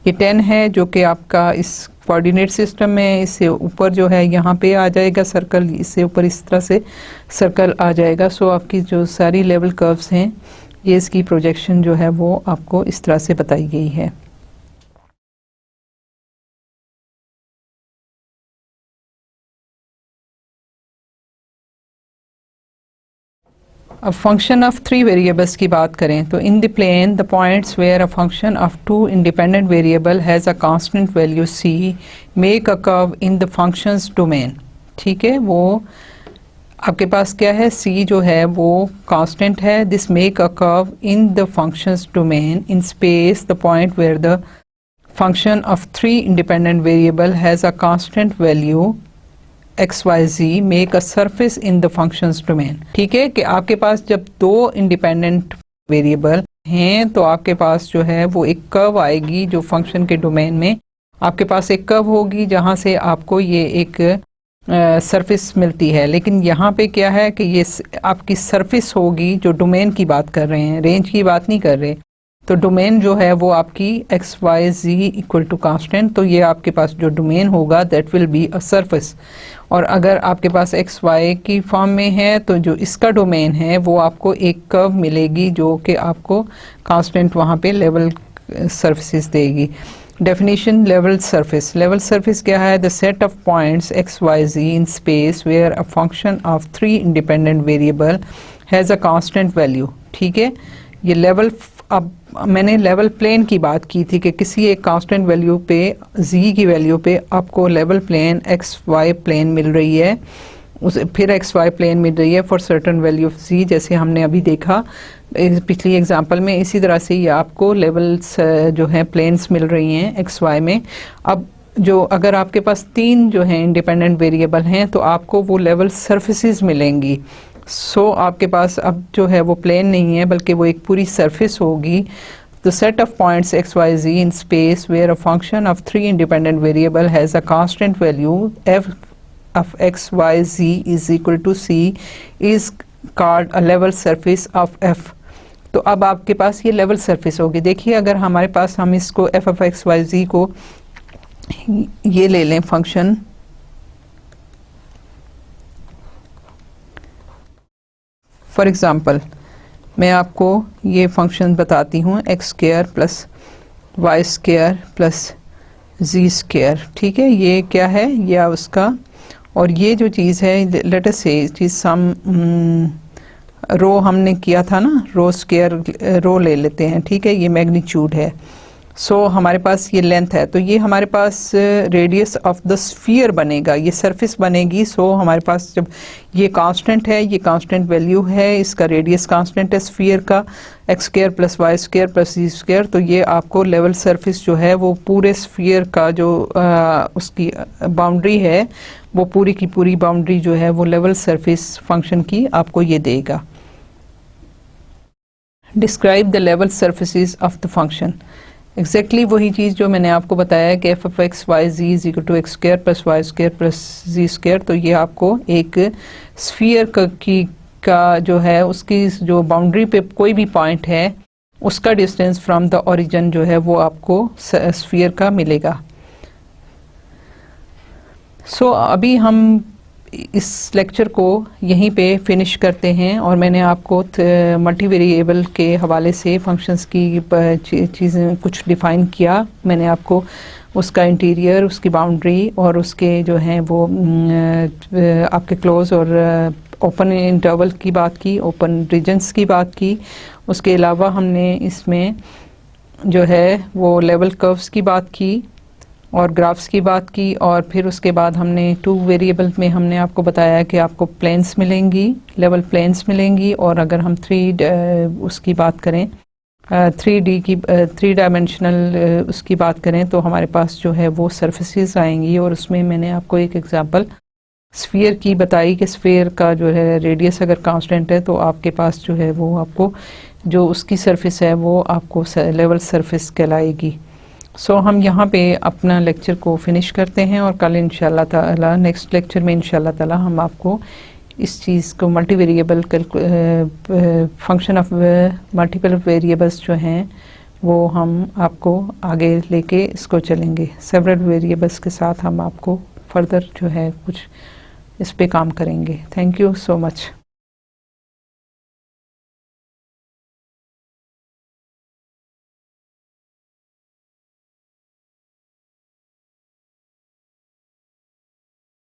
ये 10 है जो कि आपका इस कोऑर्डिनेट सिस्टम में इससे ऊपर जो है यहाँ पे आ जाएगा सर्कल, इससे ऊपर इस तरह से सर्कल आ जाएगा। सो आपकी जो सारी लेवल कर्व्स हैं ये इसकी प्रोजेक्शन जो है वो आपको इस तरह से बताई गई है। अब फंक्शन ऑफ 3 वेरिएबल्स की बात करें तो in the plane the points where a function of 2 independent variable has a constant value c make a curve in the function's domain. ठीक है, वो आपके पास क्या है, c जो है वो कांस्टेंट है। This make a curve in the function's domain in space the point where the function of 3 independent variable has a constant value XYZ make a surface in the function's domain. ठीक है कि आपके पास जब 2 independent variable हैं तो आपके पास जो है वो एक कर्व आएगी जो फंक्शन के डोमेन में आपके पास एक कर्व होगी जहां से आपको ये एक सरफेस मिलती है। लेकिन यहाँ पे क्या है कि ये आपकी सरफेस होगी जो डोमेन की बात कर रहे हैं, रेंज की बात नहीं कर रहे। तो डोमेन जो है वो आपकी XYZ इक्वल टू कांस्टेंट, तो ये आपके पास जो डोमेन होगा that will be a surface. और अगर आपके पास XY की फॉर्म में है तो जो इसका डोमेन है वो आपको एक कर्व मिलेगी जो कि आपको कांस्टेंट वहाँ पे लेवल सरफेसेस देगी। Definition level surface, level surface क्या है, the set of points XYZ in space where a function of 3 independent variable has a constant value. ठीक है, ये लेवल, अब मैंने लेवल प्लेन की बात की थी कि किसी एक कांस्टेंट वैल्यू पे z की वैल्यू पे आपको लेवल प्लेन XY प्लेन मिल रही है, उसे फिर XY प्लेन मिल रही है for certain value of z, जैसे हमने अभी देखा पिछली एग्जांपल में। इसी तरह से ये आपको लेवल्स जो है प्लेन्स मिल रही हैं XY में। अब जो अगर आपके पास 3 जो हैं इंडिपेंडेंट वेरिएबल हैं तो आपको वो लेवल सरफेसेस मिलेंगी। सो आपके पास अब जो है वो प्लेन नहीं है बल्कि वो एक पूरी सरफेस होगी। The set of points XYZ in space where a function of 3 independent variable has a constant value f of XYZ is equal to c is called a level surface of f। तो अब आपके पास ये level surface होगी। देखिए अगर हमारे पास हम इसको f of XYZ को ये ले लें फंक्शन, फॉर एग्ज़ाम्पल मैं आपको ये फंक्शन बताती हूँ X square plus Y square plus जी स्क्वायर। ठीक है, ये क्या है, यह उसका, और ये जो चीज़ है लेट अस से चीज़ सम रो हमने किया था ना, रो स्क्वायर रो ले लेते हैं। ठीक है, ये मैग्नीट्यूड है। सो हमारे पास ये लेंथ है तो ये हमारे पास रेडियस ऑफ द स्फीयर बनेगा, ये सरफेस बनेगी। सो हमारे पास जब ये कांस्टेंट है, ये कांस्टेंट वैल्यू है, इसका रेडियस कांस्टेंट है स्फीयर का X square plus Y square plus जी स्क्वायर, तो ये आपको लेवल सरफेस जो है वो पूरे स्फीयर का जो उसकी बाउंड्री है वो पूरी की पूरी बाउंड्री जो है वो लेवल सरफेस फंक्शन की आपको ये देगा। Describe the level surfaces of the function. Exactly वही चीज़ जो मैंने आपको बताया कि f of x y z is equal to x square plus Y square plus ji square, तो ये आपको एक स्फीयर का जो है उसकी जो बाउंड्री पे कोई भी पॉइंट है उसका डिस्टेंस फ्रॉम द ओरिजिन जो है वो आपको स्फीयर का मिलेगा। सो अभी हम इस लेक्चर को यहीं पे फिनिश करते हैं और मैंने आपको मल्टी वेरिएबल के हवाले से फंक्शंस की चीज़ें कुछ डिफ़ाइन किया। मैंने आपको उसका इंटीरियर, उसकी बाउंड्री और उसके जो हैं वो आपके क्लोज और ओपन इंटरवल की बात की, ओपन रीजन्स की बात की। उसके अलावा हमने इसमें जो है वो लेवल कर्व्स की बात की और ग्राफ्स की बात की, और फिर उसके बाद हमने 2 वेरिएबल में हमने आपको बताया कि आपको प्लेन्स मिलेंगी, लेवल प्लेन्स मिलेंगी, और अगर हम उसकी बात करें 3D की 3 डायमेंशनल उसकी बात करें तो हमारे पास जो है वो सरफेसेस आएंगी। और उसमें मैंने आपको एक एग्जांपल स्फीयर की बताई कि स्फीयर का जो है रेडियस अगर कांस्टेंट है तो आपके पास जो है वो आपको जो उसकी सरफेस है वो आपको लेवल सरफेस कहलाएगी। सो हम यहाँ पे अपना लेक्चर को फिनिश करते हैं, और कल इंशाल्लाह ताला नेक्स्ट लेक्चर में इंशाल्लाह ताला हम आपको इस चीज़ को multi variable function of multiple variables जो हैं वो हम आपको आगे लेके इसको चलेंगे। सेवरल वेरिएबल्स के साथ हम आपको फर्दर जो है कुछ इस पे काम करेंगे। Thank you so much.